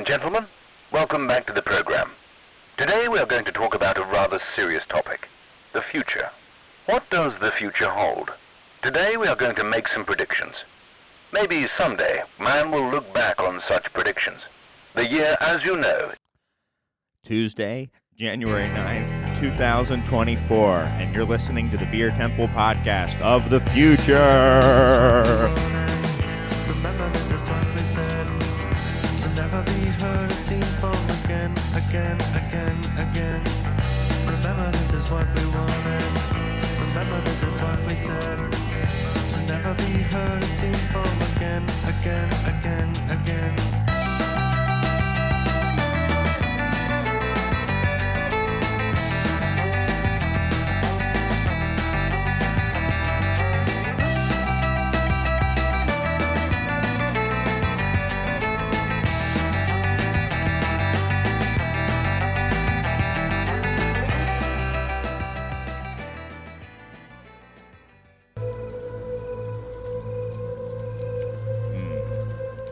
and gentlemen, welcome back to the program. Today we are going to talk about a rather serious topic, the future. What does the future hold? Today we are going to make some predictions. Maybe someday man will look back on such predictions. The year, as you know, Tuesday, January 9th, 2024, and you're listening to the Beer Temple podcast of the future. Remember, this is what we said, to never be heard or seen from again. Remember, this is what we wanted. Remember, this is what we said, to never be heard or seen from again.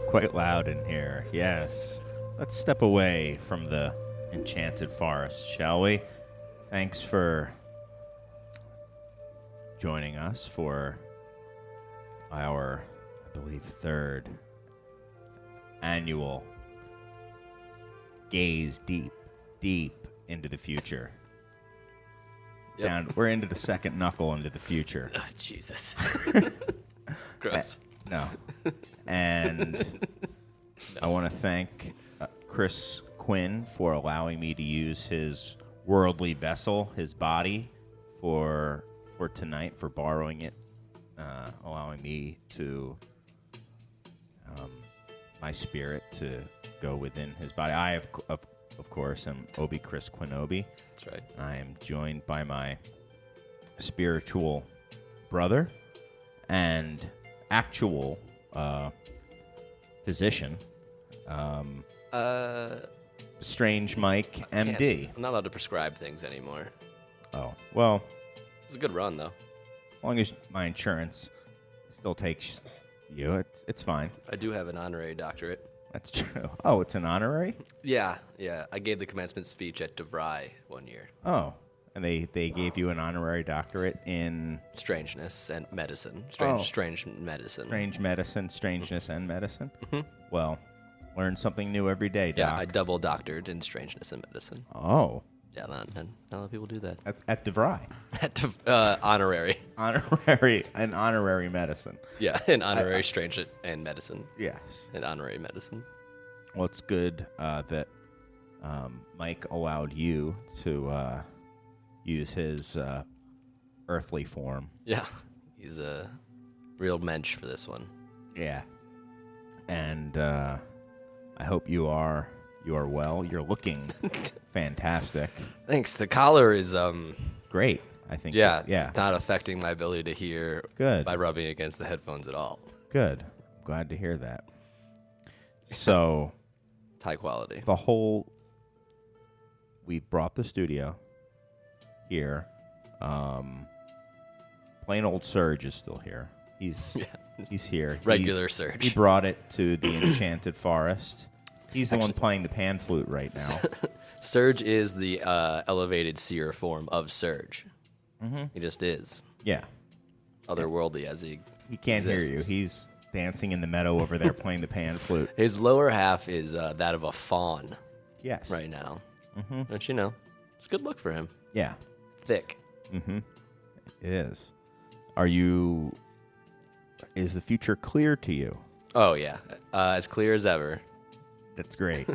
Quite loud in here, yes. Let's step away from the enchanted forest, shall we? Thanks for joining us for our, I believe, third annual gaze deep into the future. Yep. We're into the second knuckle into the future. Oh, Jesus. Gross. No. And I want to thank Chris Quinn for allowing me to use his worldly vessel, his body, for tonight, for borrowing it, allowing me to, my spirit to go within his body. I, of course, am Obi Chris Quinobi. That's right. I am joined by my spiritual brother and actual physician, Strange Mike, MD. I'm not allowed to prescribe things anymore. Oh, well, It was a good run, though. as long as my insurance still takes you, it's fine. I do have an honorary doctorate. That's true. Oh, it's an honorary? Yeah. I gave the commencement speech at DeVry one year. Oh, and they gave you an honorary doctorate in Strangeness and medicine. Strange medicine. strange medicine, strangeness, and medicine? Mm-hmm. Well, learn something new every day, Doc. Yeah, I double doctored in strangeness and medicine. Oh, Yeah, not a lot of people do that. that's at DeVry. Honorary. An honorary medicine. Yeah, an honorary strange and medicine. Yes. An honorary medicine. Well, it's good that Mike allowed you to use his earthly form. Yeah, he's a real mensch for this one. Yeah. And I hope you are well. You're looking fantastic. Thanks. The collar is Great, I think. yeah, Yeah. it's not affecting my ability to hear Good. by rubbing against the headphones at all. Good. Glad to hear that. So, It's high quality. we brought the studio here. Plain old Serge is still here. He's here. Regular He Serge. brought it to the enchanted forest. He's the one playing the pan flute right now. Surge is the elevated seer form of Surge. Mm-hmm. He just is. Yeah. Otherworldly as he Can't hear exists. you. He's dancing in the meadow over there playing the pan flute. His lower half is that of a fawn Yes. right now. Mm-hmm. But, it's a good look for him. Yeah. Thick. Mm-hmm. It is. Is the future clear to you? Oh, yeah. As clear as ever. That's great.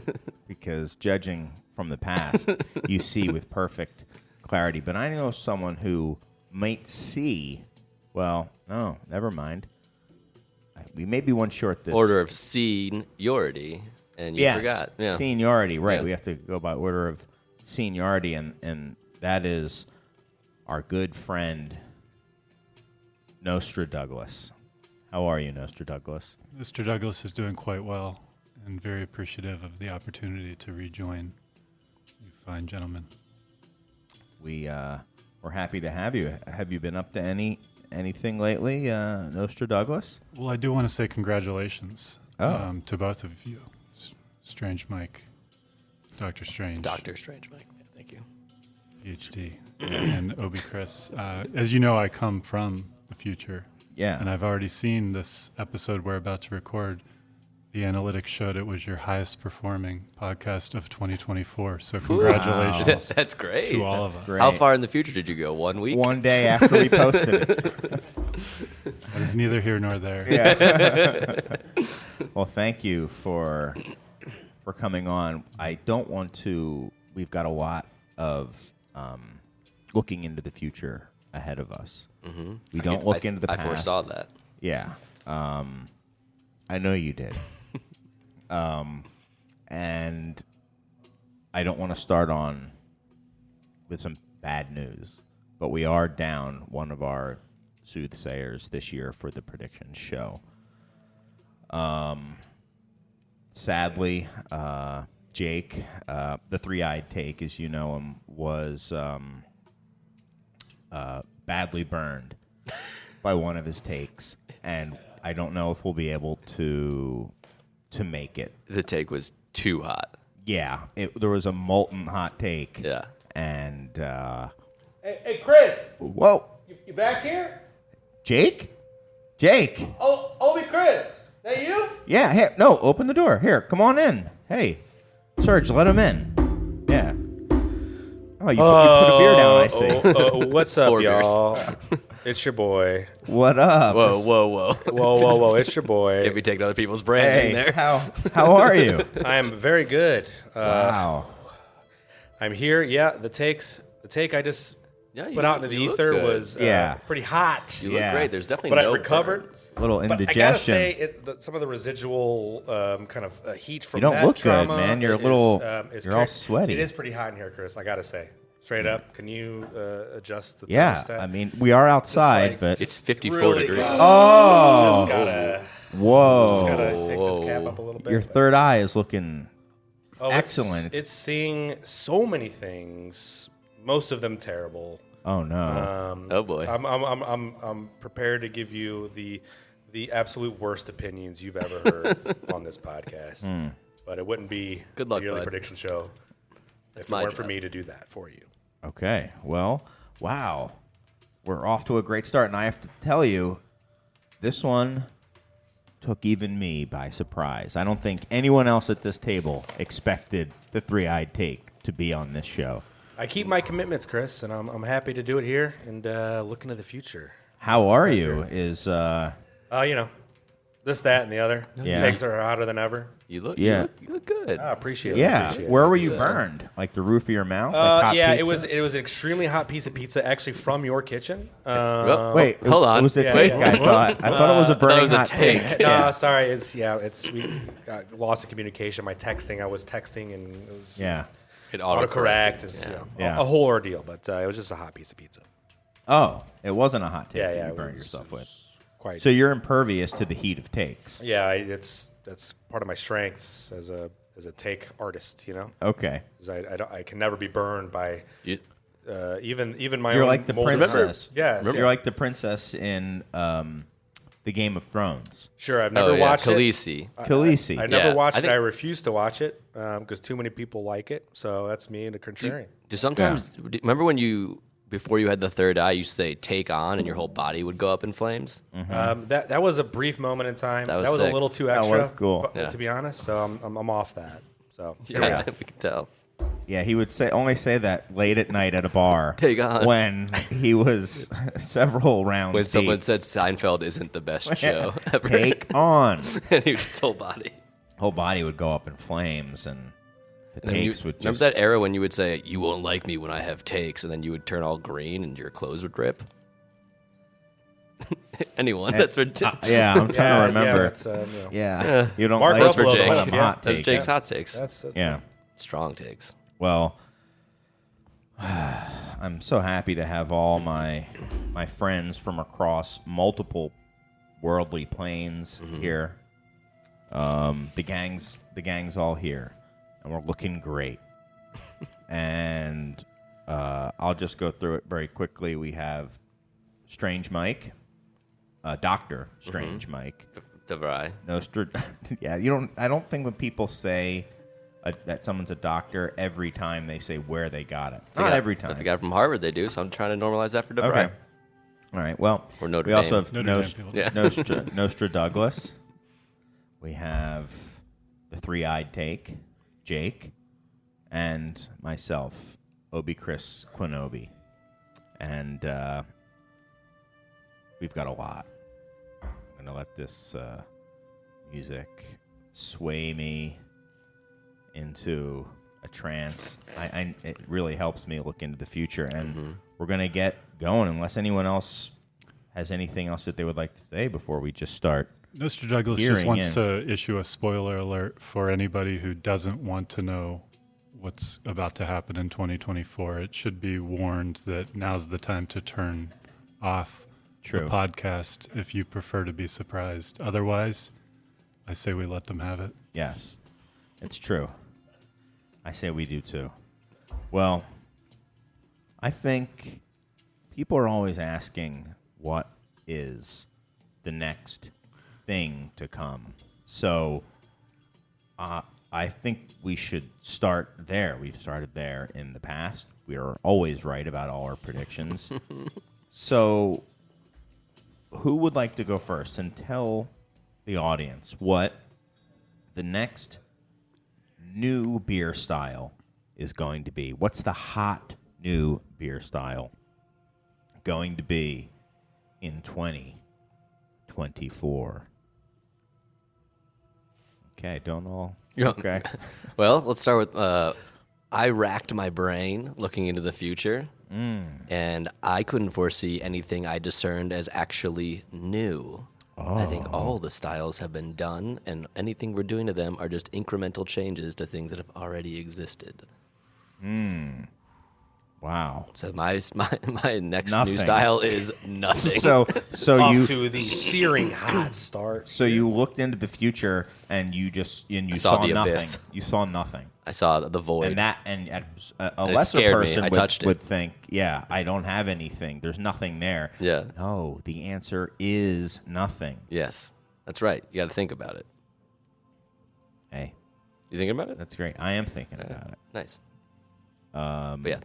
Because judging from the past, you see with perfect clarity. But I know someone who might see, well, no, never mind. We may be one short this. Order of seniority, and you forgot. Yeah. Seniority, right. Yeah. We have to go by order of seniority, and that is our good friend, Nostra Douglas. How are you, Nostra Douglas? Mr. Douglas is doing quite well and very appreciative of the opportunity to rejoin you fine gentlemen. We're happy to have you. Have you been up to anything lately, Nostra Douglas? Well, I do want to say congratulations to both of you. Strange Mike, Dr. Strange, Doctor Strange, Mike. Yeah, thank you. PhD, and Obi Chris. As you know, I come from the future. Yeah. And I've already seen this episode we're about to record. The analytics showed it was your highest performing podcast of 2024. So congratulations That's great. to all of us. Great. How far in the future did you go? 1 week? One day after we posted it. That is neither here nor there. Yeah. Well, thank you for coming on. I don't want to. We've got a lot of looking into the future ahead of us. Mm-hmm. We don't look into the past. I foresaw that. Yeah. I know you did. And I don't want to start on with some bad news, but we are down one of our soothsayers this year for the predictions show. Sadly, Jake, the three-eyed take, as you know him, was badly burned by one of his takes, and I don't know if we'll be able to make it. The take was too hot. Yeah, there was a molten hot take. Yeah. And Hey, Chris, whoa, you back here? Jake, Oh, Obi Chris, that you? yeah, hey, no, open the door. Here, come on in. Hey, Serge, let him in. Yeah. Oh, you put a beer down, I see. What's up, 4 beers. y'all? It's your boy. What up? Whoa, it's your boy. Can't be taking other people's branding Hey, there. how are you? I am very good. Wow. I'm here. Yeah, the take I just Yeah, put out into the you look ether good. was pretty hot. You look Yeah. great. There's definitely But no I've recovered. burns. Little But indigestion. I gotta say, some of the residual kind of heat from You don't that look good, trauma man. You're a is, little- is you're all sweaty. It is pretty hot in here, Chris. I gotta say, straight up. Can you adjust the Yeah, thermostat? I mean, we are outside, like- but It's 54 Really degrees. good. oh, Just gotta whoa, take this cap up a little bit. your third eye is looking Oh, excellent. It's seeing so many things, most of them terrible. Oh no. Oh, boy. I'm prepared to give you the absolute worst opinions you've ever heard on this podcast. But it wouldn't be Good luck, the yearly bud. prediction show if it my weren't for job. me to do that for you. Okay. Well, wow. We're off to a great start, and I have to tell you, this one took even me by surprise. I don't think anyone else at this table expected the three-eyed take to be on this show. I keep my commitments, Chris, and I'm happy to do it here and look into the future. How are you? Is This, that, and the other. Yeah. Takes are hotter than ever. You look, Yeah. you look good. I appreciate it. yeah. Appreciate it. Where were you burned? Like the roof of your mouth? Like hot Yeah, pizza? it was an extremely hot piece of pizza, actually from your kitchen. Well, Wait, hold on. It was a Yeah, take. yeah. I thought it was a burning was a hot take. take. No, Yeah. sorry. We got lost in communication. My texting, I was texting, and it was Yeah. It autocorrect. autocorrected. It's, Yeah. Yeah. a whole ordeal, but it was just a hot piece of pizza. Oh, it wasn't a hot take Yeah, that yeah. you it burned was- yourself it with. was Quite. So you're impervious to the heat of takes. yeah, that's part of my strengths as a take artist. You know, Okay. 'Cause I can never be burned by You- even my You're own like the mold. princess. Yeah, You're like the princess in the Game of Thrones. Sure, I've never Oh, yeah. watched it. Khaleesi. Khaleesi. I never Yeah, watched I it. think- I refuse to watch it because too many people like it. So that's me and a contrarian. Do sometimes, remember when before you had the third eye, you say take on and your whole body would go up in flames? That was a brief moment in time. That That was was a sick. little too That extra. was cool. but- Yeah. To be honest, so I'm off that. So Yeah, we can tell. Yeah, he would only say that late at night at a bar. Take on. When he was several rounds When someone deep. said Seinfeld isn't the best show ever, Take on. and he was his whole body. Whole body would go up in flames, and the And then takes would remember just. that era when you would say, you won't like me when I have takes, and then you would turn all green and your clothes would rip? Anyone? That's ridiculous. Yeah, I'm trying to remember. Yeah, that's, Yeah, you don't Mark like That's for Ruffalo, Jake. the when I'm yeah, hot That's take. Jake's hot takes. that's Yeah. Strong takes. Well, I'm so happy to have all my friends from across multiple worldly planes here. The gang's all here, and we're looking great. And I'll just go through it very quickly. We have Strange Mike, Dr. Strange Mike. DeVry. Yeah, you don't. I don't think when people say that someone's a doctor every time they say where they got it. Not every time. But the guy from Harvard, they do. So I'm trying to normalize that for DeVry. Okay. All right. Well, Or Notre we also Dame. have Notre Dame people. Yeah. Nostra Douglas. We have the three-eyed take, Jake, and myself, Obi Chris Quinobi. And we've got a lot. I'm going to let this music sway me into a trance. It really helps me look into the future. And we're going to get going unless anyone else has anything else that they would like to say before we just start. Mr. Douglas just wants to issue a spoiler alert for anybody who doesn't want to know what's about to happen in 2024. It should be warned that now's the time to turn off the podcast if you prefer to be surprised. Otherwise, I say we let them have it. Yes, it's true. I say we do too. Well, I think people are always asking what is the next thing to come. So I think we should start there. We've started there in the past. We are always right about all our predictions. So who would like to go first and tell the audience what the next new beer style is going to be? What's the hot new beer style going to be in 2024? Okay, don't all. Okay. Well, let's start with I racked my brain looking into the future, and I couldn't foresee anything I discerned as actually new. I think all the styles have been done, and anything we're doing to them are just incremental changes to things that have already existed. Wow. So my next Nothing. new style is nothing. So Off you to the searing hot start. so you looked into the future and you saw saw the nothing. abyss. You saw nothing. I saw the void. And a And it lesser scared me. person I touched it. would think, yeah, I don't have anything. There's nothing there. Yeah. No, the answer is nothing. Yes, that's right. You got to think about it. Hey, You thinking about it? that's great. I am thinking about it. Nice. But yeah,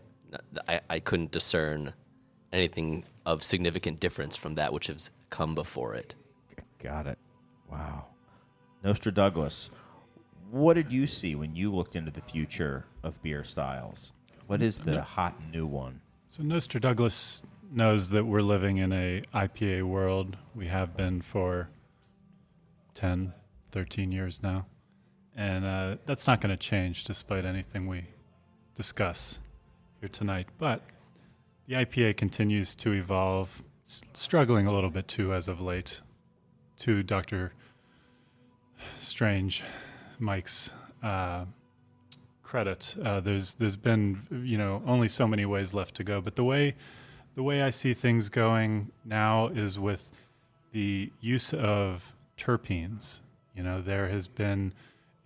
I couldn't discern anything of significant difference from that which has come before it. Got it. Wow. Nostra Douglas, what did you see when you looked into the future of beer styles? What is the hot new one? So Mr. Douglas knows that we're living in a IPA world. We have been for 10, 13 years now. And that's not going to change despite anything we discuss here tonight. But the IPA continues to evolve, struggling a little bit too as of late, to Dr. Strange Mike's credit. There's been only so many ways left to go, but the way I see things going now is with the use of terpenes. There has been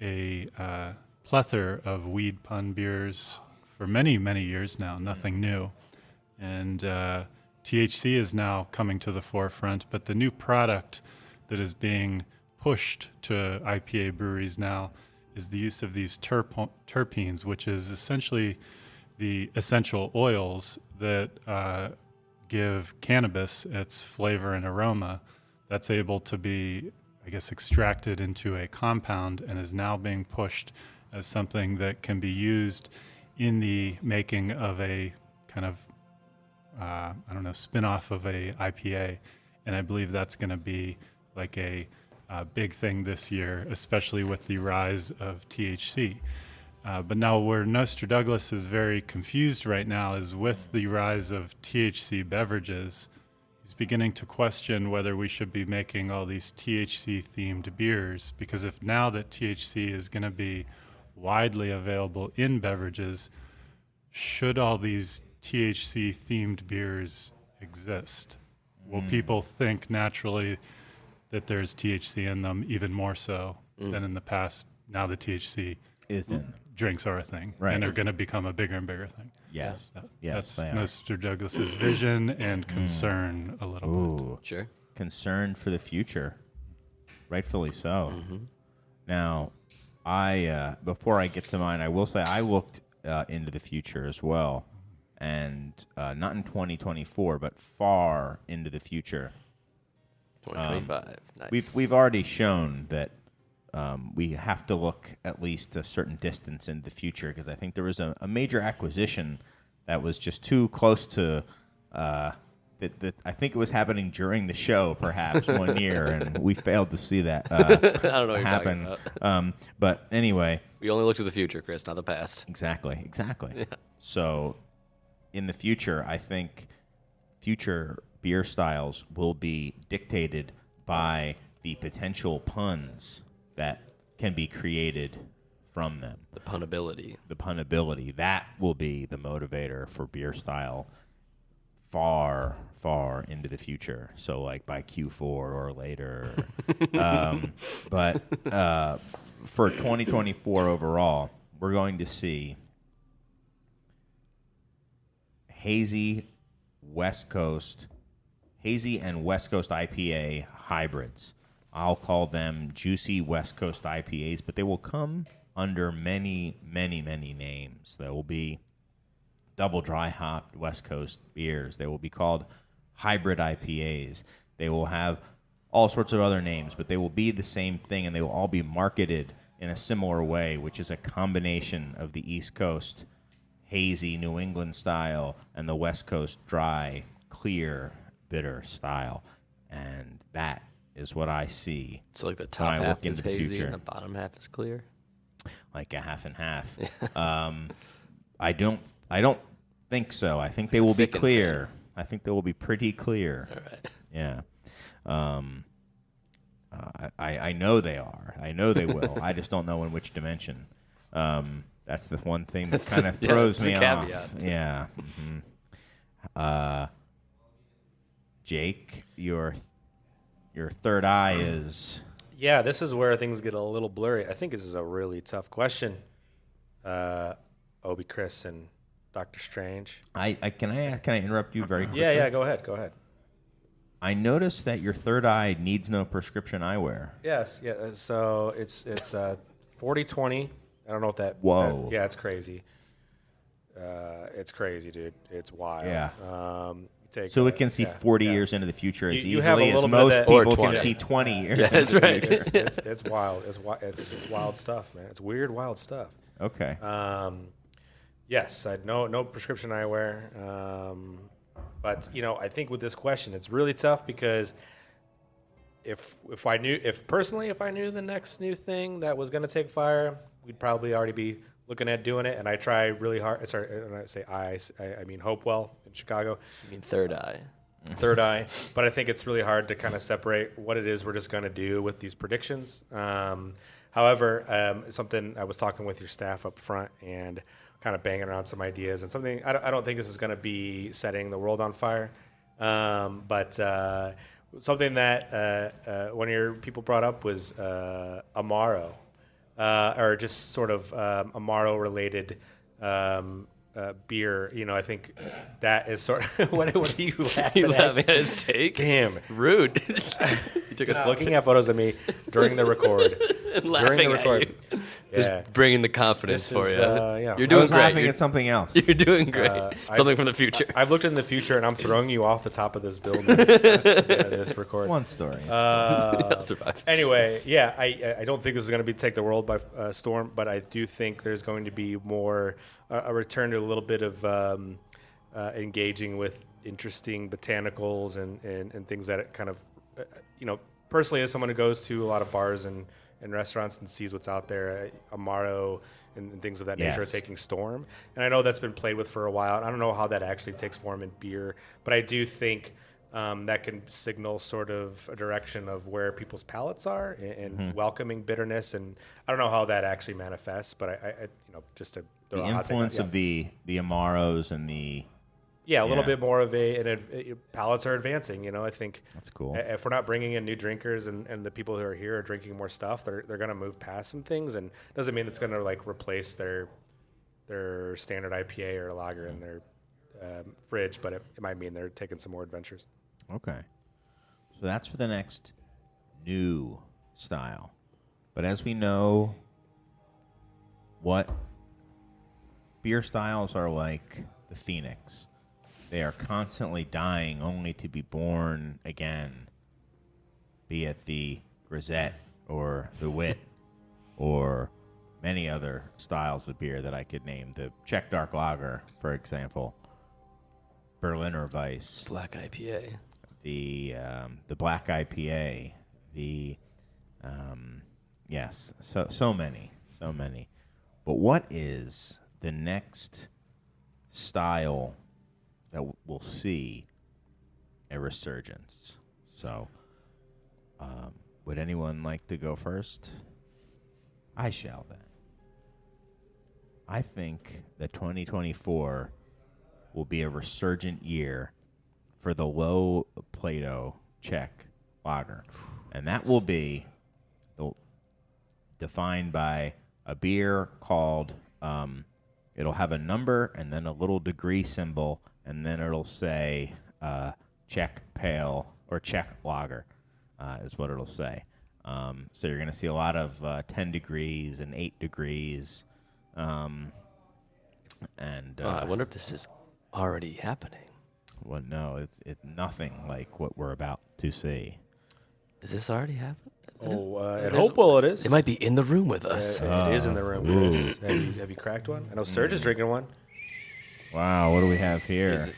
a plethora of weed pun beers for many, many years now, nothing new. And THC is now coming to the forefront, but the new product that is being pushed to IPA breweries now is the use of these terpenes, which is essentially the essential oils that give cannabis its flavor and aroma that's able to be, extracted into a compound and is now being pushed as something that can be used in the making of a kind of, spin-off of a IPA. And I believe that's going to be like a big thing this year, especially with the rise of THC. But now where Nostra Douglas is very confused right now is with the rise of THC beverages. He's beginning to question whether we should be making all these THC-themed beers, because if now that THC is going to be widely available in beverages, should all these THC-themed beers exist? Will people think naturally that there's THC in them even more so than in the past, now the THC Is in. drinks are a thing, Right. and they're going to become a bigger and bigger thing. Yes. Yes, That's they are. Mr. Douglas's vision and concern a little bit. Ooh. Sure. Concerned for the future. Rightfully so. Now, Before I get to mine, I will say I looked into the future as well, and not in 2024, but far into the future. 2025. Nice. We've already shown that we have to look at least a certain distance into the future, because I think there was a major acquisition that was just too close to that I think it was happening during the show, perhaps one year, and we failed to see that I don't know what happen. you're talking about. But anyway, We only look to the future, Chris, not the past. exactly. Yeah. So in the future, I think future beer styles will be dictated by the potential puns that can be created from them. The punability. The punnability, that will be the motivator for beer style far, far into the future. So like by Q4 or later. But for 2024 overall, we're going to see hazy and West Coast IPA hybrids. I'll call them juicy West Coast IPAs, but they will come under many, many, many names. There will be double dry hopped West Coast beers. They will be called hybrid IPAs. They will have all sorts of other names, but they will be the same thing, and they will all be marketed in a similar way, which is a combination of the East Coast hazy New England style and the West Coast dry, clear, bitter style. And that is what I see. So like the when top I half look is into the hazy future. and the bottom half is clear. Like a half and half. I don't think so. I think they will be Thick and clear. I think they will be pretty clear. All right. Yeah. I know they are. I know they will. I just don't know in which dimension. That's the one thing that kind of throws that's me the off. caveat. Yeah. Mm-hmm. Jake, your third eye is Yeah, this is where things get a little blurry. I think this is a really tough question. Obi, Chris, and Dr. Strange. Can I interrupt you very quickly? Yeah, go ahead. I noticed that your third eye needs no prescription eyewear. Yes, yeah. So it's 40/20. I don't know if that. Whoa. Yeah, it's crazy. It's crazy, dude. It's wild. Yeah. So We can see 40 years into the future as You have a easily as little bit of most that- people Or can 20. see 20 years. Yeah, into that's the right. future. It's wild. It's wild stuff, man. It's weird, wild stuff. Okay. Yes, I no prescription eyewear. But I think with this question, it's really tough because if I knew the next new thing that was going to take fire, we'd probably already be looking at doing it. And I try really hard. Sorry, when I say I mean Hopewell in Chicago. I mean, third eye. Third eye. But I think it's really hard to kind of separate what it is we're just going to do with these predictions. However, something I was talking with your staff up front and kind of banging around some ideas and something. I don't think this is going to be setting the world on fire, but something that one of your people brought up was Amaro, or just sort of Amaro related beer. I think that is sort of what are you laughing You at? laughing at his take? Damn. Rude. You took Just a looking at photos of me during the record. and During laughing the at record. you. Yeah. Just bringing the confidence This for is, you. yeah. You're I doing was great. laughing You're, at something else. you're doing great. Something from the future. I've looked in the future, and I'm throwing you off the top of this building. This record. One story. I'll survive. Anyway, yeah, I don't think this is going to take the world by storm, but I do think there's going to be more a return to a little bit of engaging with interesting botanicals and things that kind of, personally, as someone who goes to a lot of bars and restaurants and sees what's out there, Amaro and things of that nature are Yes. taking storm. And I know that's been played with for a while. I don't know how that actually takes form in beer, but I do think that can signal sort of a direction of where people's palates are and welcoming bitterness. And I don't know how that actually manifests, but I just to The throw a hot take out, influence of the Amaros and the a little Yeah. bit more of palates are advancing. I think That's cool. if we're not bringing in new drinkers and the people who are here are drinking more stuff, they're going to move past some things, and doesn't mean it's going to like replace their standard IPA or lager in their fridge, but it might mean they're taking some more adventures. Okay. So that's for the next new style. But as we know, what beer styles are like the phoenix. They are constantly dying only to be born again, be it the grisette or the wit or many other styles of beer that I could name. The Czech Dark Lager, for example, Berliner Weiss, Black IPA. the Black IPA, the yes, so many. But what is the next style that we'll see a resurgence? So, would anyone like to go first? I shall then. I think that 2024 will be a resurgent year for the low Plato Czech lager. And that will be defined by a beer called, it'll have a number and then a little degree symbol, and then it'll say Czech Pale or Czech Lager is what it'll say. So you're going to see a lot of 10 degrees and 8 degrees. I wonder if this is already happening. Well, no, it's nothing like what we're about to see. Is this already happening? At Hopewell it is. It might be in the room with us. It is in the room, Chris. Have you cracked one? I know Serge is drinking one. Wow, what do we have here? Is it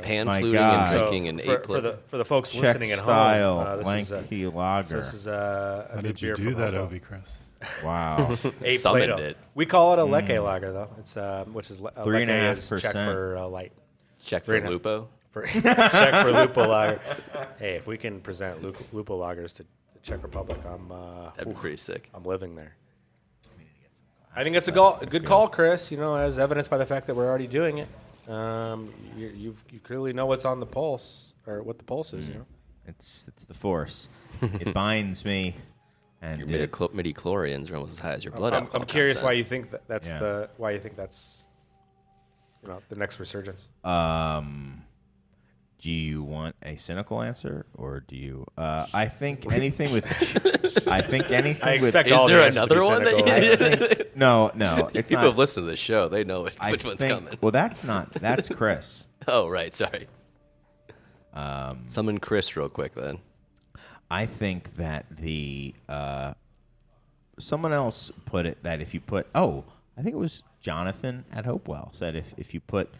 pan My fluting God. and drinking an for 8 for the folks Czech listening at home, style this lanky lager. this is a How new did you beer do from that, Hopewell. Obi Chris? Wow. A Summoned Plato. it. We call it a Lecce lager, though. It's which is 3.5%. Czech for light. Check for 3.5. Lupo. Czech for Lupo lager. Hey, if we can present Lupo lagers to the Czech Republic, That'd be pretty sick. I'm living there. I think it's a good call, Chris. You know, as evidenced by the fact that we're already doing it. You clearly know what's on the pulse, or what the pulse is. You know, It's the force. It binds me, and Your it, midi-chlorians are almost as high as your blood I'm alcohol curious content. why you think that's Yeah. why you think that's the next resurgence. do you want a cynical answer, or do you? I think anything with. I think anything I expect with. all Is the there answers to be another one that cynical. you I think, no. It's People not, have listened to the show. They know I which one's think- coming. Well, that's Chris. Oh, right. Sorry. Summon Chris real quick then. I think that the someone else put it that if you put I think it was Jonathan at Hopewell said if you put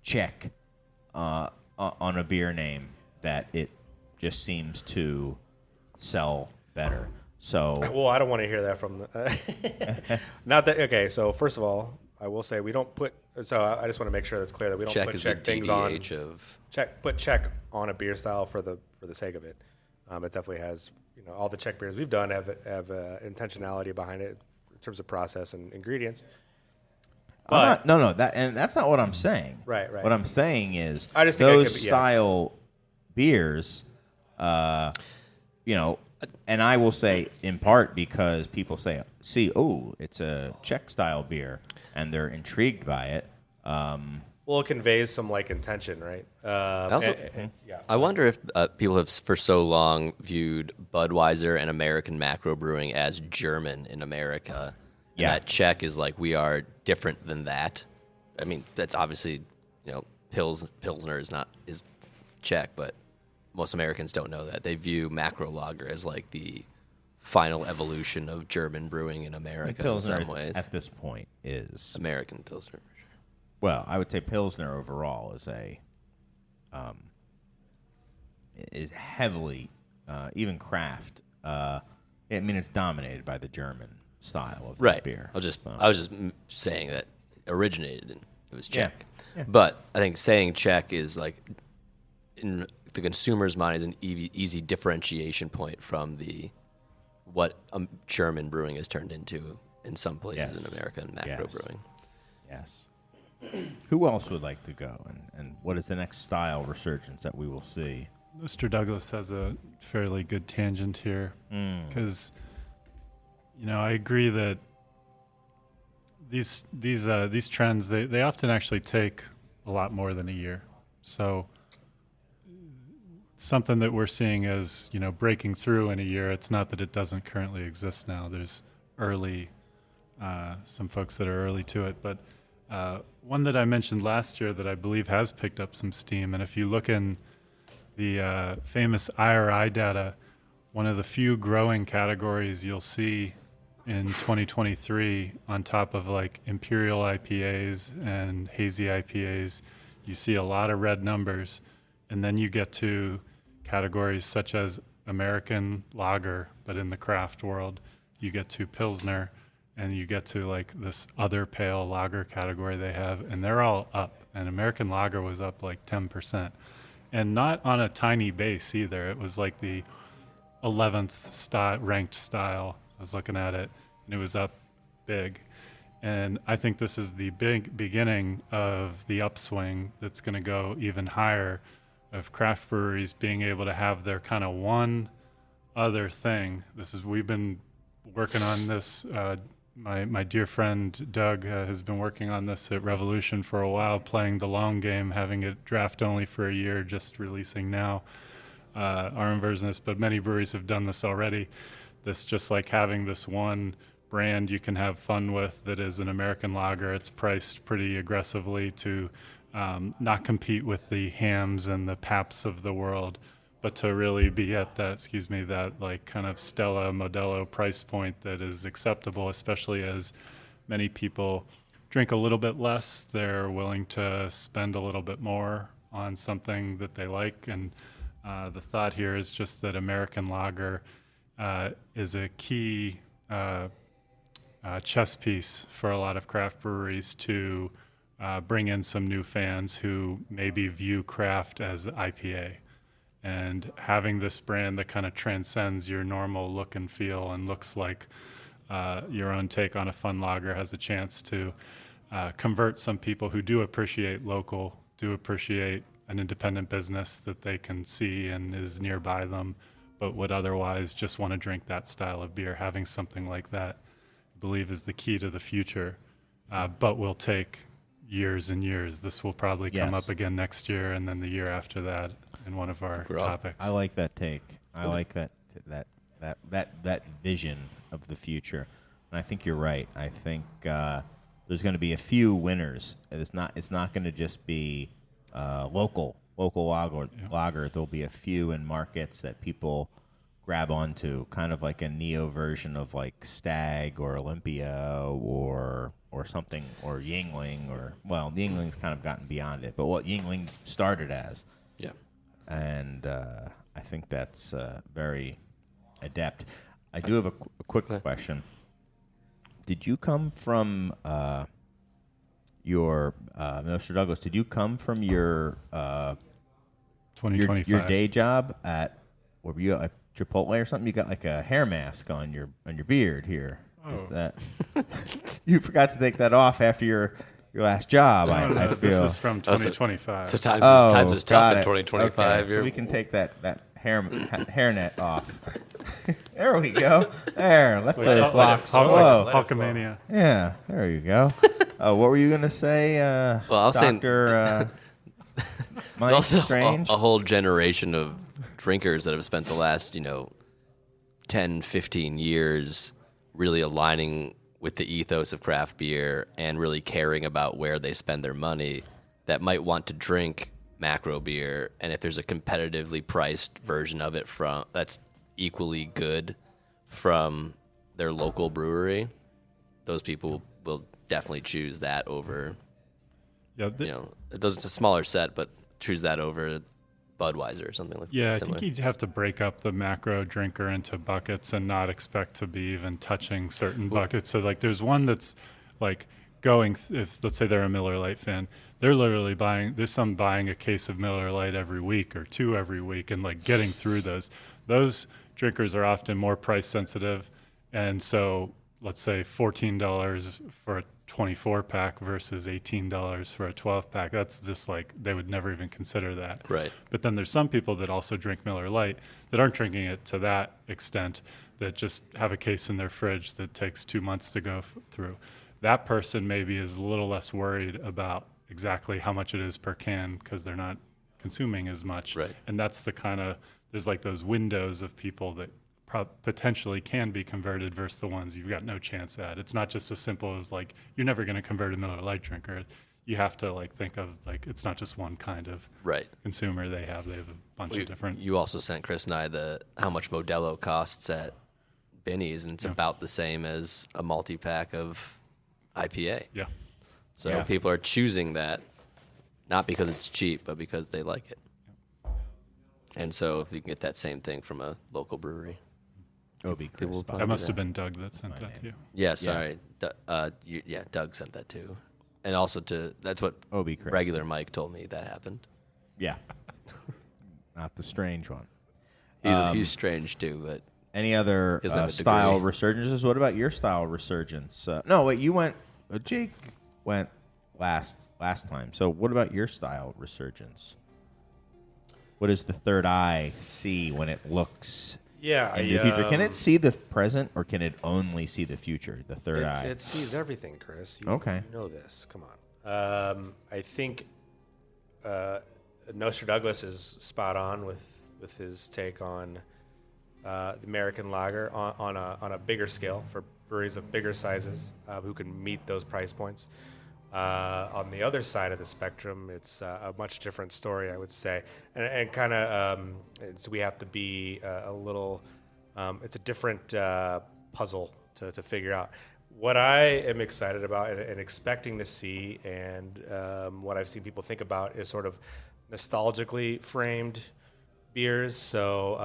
Czech on a beer name that it just seems to sell better. So Well, I don't want to hear that from the. Not that okay. So first of all, I will say we don't put. So I just want to make sure that's clear that we don't Check put is the Czech things on. DDH of. Put Czech on a beer style for the sake of it. It definitely has. All the Czech beers we've done have intentionality behind it in terms of process and ingredients. But that's not what I'm saying. Right. What I'm saying is I just think it those could be- yeah. style beers, and I will say in part because people say, it's a Czech style beer, and they're intrigued by it. Well, it conveys some intention, right? I wonder if people have for so long viewed Budweiser and American macro brewing as German in America. And Yeah. that Czech is we are different than that. I mean, that's obviously, Pilsner is Czech, but most Americans don't know that. They view macro lager as the final evolution of German brewing in America Pilsner in some ways. at this point is American Pilsner, for sure. well, I would say Pilsner overall is heavily even craft. It's dominated by the German style of Right. beer. I was just So- saying that it originated it was Yeah. Czech. Yeah. But I think saying Czech is in the consumer's mind is an easy differentiation point from what German brewing has turned into in some places Yes. in America and macro Yes. brewing. Yes. Who else would like to go, and what is the next style resurgence that we will see? Mr. Douglas has a fairly good tangent here because, I agree that these trends they often actually take a lot more than a year. So something that we're seeing as breaking through in a year. It's not that it doesn't currently exist now. There's early some folks that are early to it. But one that I mentioned last year that I believe has picked up some steam, and if you look in the famous IRI data, one of the few growing categories you'll see in 2023 on top of like imperial IPAs and hazy IPAs, you see a lot of red numbers. And then you get to categories such as American lager, but in the craft world, you get to Pilsner, and you get to like this other pale lager category they have, and they're all up. And American lager was up like 10%. And not on a tiny base either. It was like the 11th ranked style. I was looking at it, and it was up big. And I think this is the big beginning of the upswing that's going to go even higher, of craft breweries being able to have their kind of one other thing. We've been working on this. My dear friend Doug has been working on this at Revolution for a while, playing the long game, having it draft only for a year, just releasing now our own version of this. But many breweries have done this already. This just like having this one brand you can have fun with that is an American lager. It's priced pretty aggressively to not compete with the Hams and the Paps of the world, but to really be at that like kind of Stella Modelo price point that is acceptable, especially as many people drink a little bit less. They're willing to spend a little bit more on something that they like. And the thought here is just that American lager is a key chess piece for a lot of craft breweries to bring in some new fans who maybe view craft as IPA. And having this brand that kind of transcends your normal look and feel and looks like your own take on a fun lager has a chance to convert some people who do appreciate local, do appreciate an independent business that they can see and is nearby them, but would otherwise just want to drink that style of beer. Having something like that, I believe, is the key to the future, but will take years and years. This will probably come up again next year and then the year after that in one of our topics. I like that take. I like that vision of the future. And I think you're right. I think there's going to be a few winners. It's not going to just be local lager. There'll be a few in markets that people grab onto, kind of like a neo version of like Stag or Olympia or something, or Yingling, Yingling's kind of gotten beyond it, but what Yingling started as. Yeah. And I think that's very adept. I do have a quick question. Did you come from Mr. Douglas? Did you come from your 2025 your day job at? Were you at Chipotle or something? You got like a hair mask on your beard here. Oh. Is that you forgot to take that off after your last job? I feel this is from 2025. So times is tough in 2025. Okay, so we can take that hairnet off. There we go. There, let's let us lock. Hulkamania. Yeah, there you go. What were you gonna say? Well, I was saying, Dr. Mike also Strange. a whole generation of drinkers that have spent the last 10, 15 years really aligning with the ethos of craft beer and really caring about where they spend their money, that might want to drink macro beer, and if there's a competitively priced version of it that's equally good from their local brewery, those people will definitely choose that over. It's a smaller set, but choose that over Budweiser or something like that. Yeah, I think you'd have to break up the macro drinker into buckets and not expect to be even touching certain buckets. So like there's one that's like going, if let's say they're a Miller Lite fan, they're literally there's some buying a case of Miller Lite every week or two every week and like getting through those. Those drinkers are often more price sensitive. And so let's say $14 for a 24 pack versus $18 for a 12 pack. That's just like, they would never even consider that. Right. But then there's some people that also drink Miller Lite that aren't drinking it to that extent, that just have a case in their fridge that takes 2 months to go through. That person maybe is a little less worried about exactly how much it is per can because they're not consuming as much. Right. And that's the kind of, there's like those windows of people that potentially can be converted versus the ones you've got no chance at. It's not just as simple as like you're never going to convert a Miller Lite drinker. You have to like think of like it's not just one kind of Right. consumer they have a bunch of different. You also sent Chris and I how much Modelo costs at Benny's, and it's about the same as a multi-pack of IPA. Yeah. So people are choosing that not because it's cheap, but because they like it. And so if you can get that same thing from a local brewery. Obi People will Chris. probably That do must have been Doug that sent that to you. Yeah, sorry. Doug sent that too. And also that's what Obi Chris. regular Mike told me that happened. Yeah. Not the strange one. He's strange too, but Any other Doesn't have a style degree. resurgences? What about your style resurgence? No, wait, you went. Jake went last time. So what about your style resurgence? What does the third eye see when it looks Yeah, into the future? Can it see the present, or can it only see the future? The third eye. It sees everything, Chris. Okay. You know this. Come on. I think Nostra Douglas is spot on with his take on the American lager on a bigger scale for breweries of bigger sizes who can meet those price points. On the other side of the spectrum, it's a much different story, I would say, and kind of we have to be a little. It's a different puzzle to figure out. What I am excited about and expecting to see, and what I've seen people think about, is sort of nostalgically framed beers. So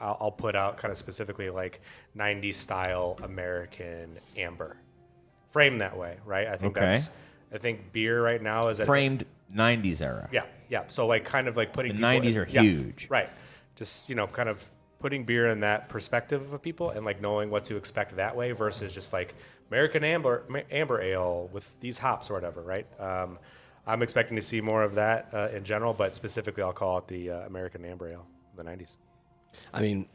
I'll put out kind of specifically like 90s style American amber. Framed that way, right? I think Okay. I think beer right now is at Framed 90s era. Yeah. So like kind of like putting The people 90s are yeah, huge. right? Just kind of putting beer in that perspective of people and like knowing what to expect that way versus just like American amber ale with these hops or whatever, right? I'm expecting to see more of that in general, but specifically I'll call it the American amber ale of the 90s. I mean,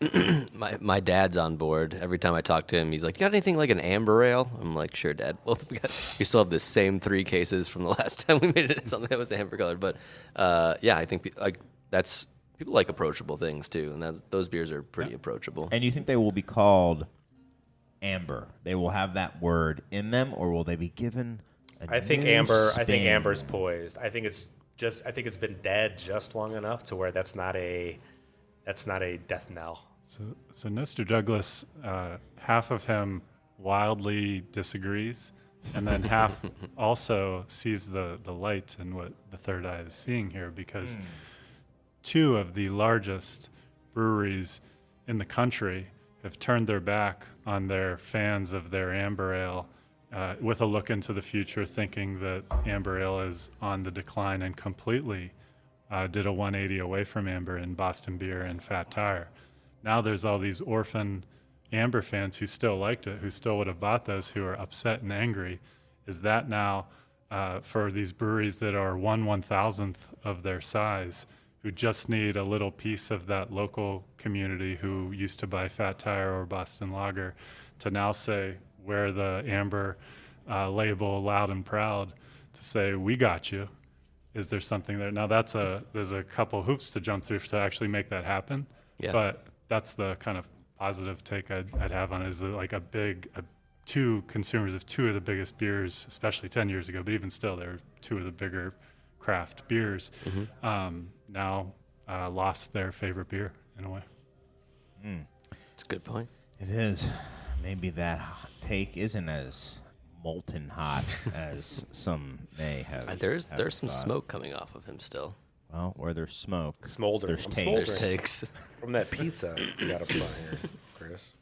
my dad's on board. Every time I talk to him, he's like, "You got anything like an amber ale?" I'm like, "Sure, Dad." Well, we still have the same 3 cases from the last time we made it something that was amber colored. But I think like that's people like approachable things too, and those beers are pretty approachable. And you think they will be called amber? They will have that word in them, or will they be given a I think new spin? amber's poised. I think it's been dead just long enough to where that's not a death knell. So Mr. Douglas, half of him wildly disagrees, and then half also sees the light in what the third eye is seeing here, because 2 of the largest breweries in the country have turned their back on their fans of their amber ale with a look into the future, thinking that amber ale is on the decline, and completely did a 180 away from amber in Boston Beer and Fat Tire. Now there's all these orphan amber fans who still liked it, who still would have bought those, who are upset and angry. Is that now for these breweries that are 1/1000th of their size, who just need a little piece of that local community who used to buy Fat Tire or Boston Lager, to now say, wear the amber label loud and proud, to say, we got you? Is there something there? Now there's a couple hoops to jump through to actually make that happen. Yeah. But that's the kind of positive take I'd have on it, is that like two consumers of 2 of the biggest beers, especially 10 years ago, but even still, they're 2 of the bigger craft beers, now lost their favorite beer in a way. It's a good point. It is. Maybe that hot take isn't as molten hot as some may have. There's have some thought. smoke coming off of him still. Well, where there's smoke, Smolder. there's I'm taste. smoldering. There's takes. From that pizza you got up front here, Chris.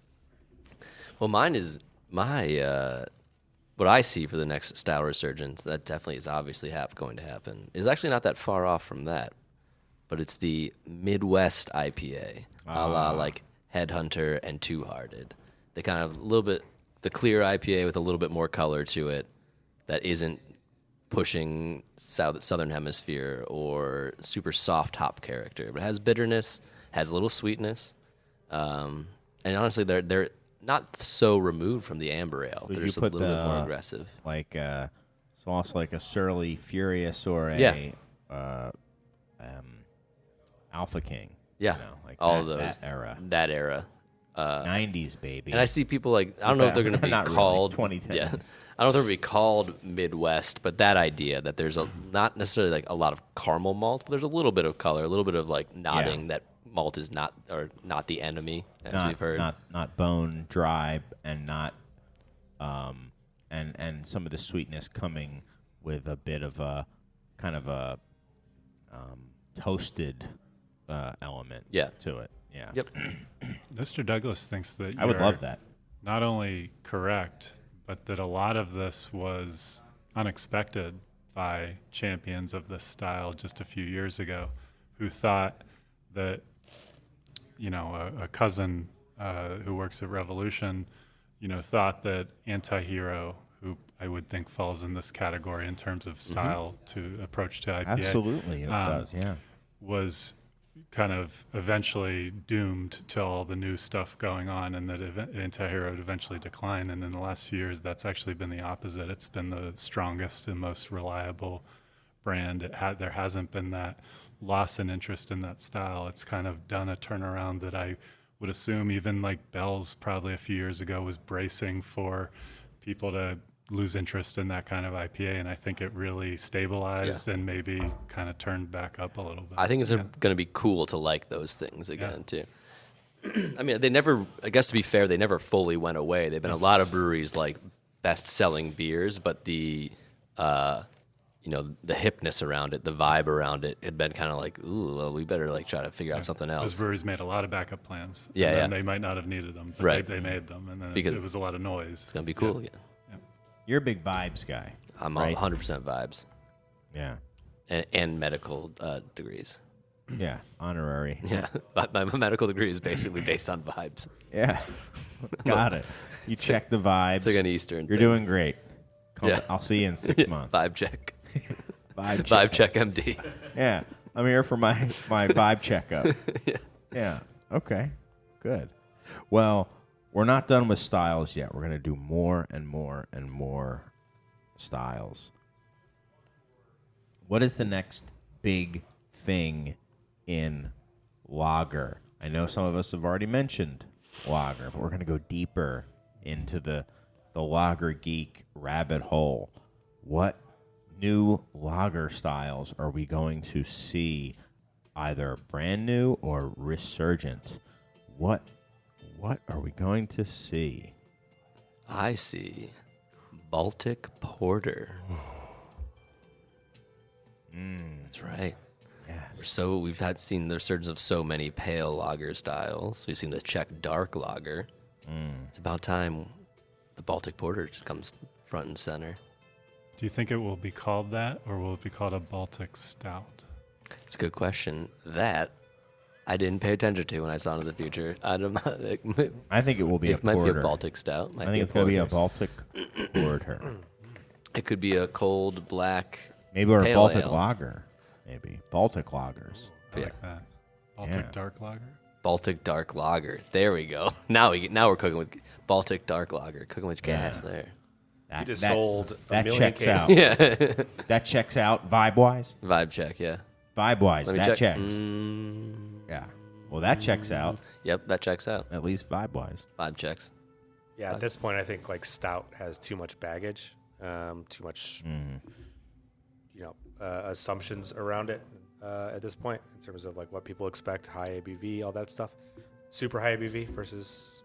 Well, mine is what I see for the next style resurgence, that definitely is obviously going to happen, is actually not that far off from that. But it's the Midwest IPA, a la like Headhunter and Two Hearted. They kind of a little bit, the clear IPA with a little bit more color to it that isn't pushing Southern Hemisphere or super soft hop character, but has bitterness, has a little sweetness. And honestly, they're not so removed from the amber ale. Would They're you just a put little bit more the- aggressive. Like so also like a Surly Furious or a Yeah. Alpha King. Yeah, You know, like all that, of those. that era. That era. 90s, baby. And I see people like, I don't know if they're going to be Not really, called 2010s. Yeah, I don't know if they're going to be called Midwest, but that idea that there's not necessarily like a lot of caramel malt, but there's a little bit of color, a little bit of like nodding that malt is not the enemy, as we've heard. Not bone dry, and not and some of the sweetness coming with a bit of a kind of a toasted element to it. Yeah. Yep. Mr. Douglas thinks that I would you're love that. not only correct, but that a lot of this was unexpected by champions of this style just a few years ago, who thought that, a cousin who works at Revolution, thought that Anti-Hero, who I would think falls in this category in terms of style to approach to IPA. Absolutely, it does, yeah. Was kind of eventually doomed to all the new stuff going on, and that Anti-Hero would eventually decline. And in the last few years, that's actually been the opposite. It's been the strongest and most reliable brand. There hasn't been that loss in interest in that style. It's kind of done a turnaround that I would assume even like Bell's probably a few years ago was bracing for people to lose interest in that kind of IPA, and I think it really stabilized and maybe kind of turned back up a little bit. I think it's going to be cool to like those things again too. I mean, they never. I guess to be fair, they never fully went away. They've been a lot of breweries like best-selling beers, but the hipness around it, the vibe around it, had been kind of like, ooh, well, we better like try to figure out something else. Those breweries made a lot of backup plans. Yeah, They might not have needed them, but Right. they made them, and then Because it was a lot of noise. It's going to be cool again. You're a big vibes guy. I'm right? 100% vibes Yeah. and medical degrees. Yeah. Honorary. Yeah, but my medical degree is basically based on vibes. Yeah. Got it. You check the vibes. It's like an Eastern You're thing. doing great. I'll see you in 6 months. Vibe check. Vibe Check MD. Yeah. I'm here for my vibe checkup. Yeah. Okay. Good. Well, we're not done with styles yet. We're going to do more and more and more styles. What is the next big thing in lager? I know some of us have already mentioned lager, but we're going to go deeper into the lager geek rabbit hole. What new lager styles are we going to see, either brand new or resurgent? What are we going to see? I see Baltic Porter. That's right. Yes. So we've seen the resurgence of so many pale lager styles. We've seen the Czech dark lager. It's about time the Baltic Porter just comes front and center. Do you think it will be called that, or will it be called a Baltic Stout? It's a good question. That I didn't pay attention to when I saw Into the Future. I think it will be it a might porter. be a Baltic Stout. I think it's going to be a Baltic porter. It could be a cold black. Maybe or a pale Baltic ale. lager. Maybe Baltic lagers. I like that. Baltic Dark Lager? Baltic dark lager. There we go. Now we're cooking with Baltic dark lager. Cooking with gas there. You just sold a that million checks cases. out. Yeah. That checks out vibe wise. Vibe check. Yeah. Vibe wise, Let me that check. checks. Yeah. Well, that checks out. Yep, that checks out. At least vibe wise. Vibe checks. Yeah, at this point, I think like stout has too much baggage, too much, assumptions around it at this point in terms of like what people expect, high ABV, all that stuff, super high ABV versus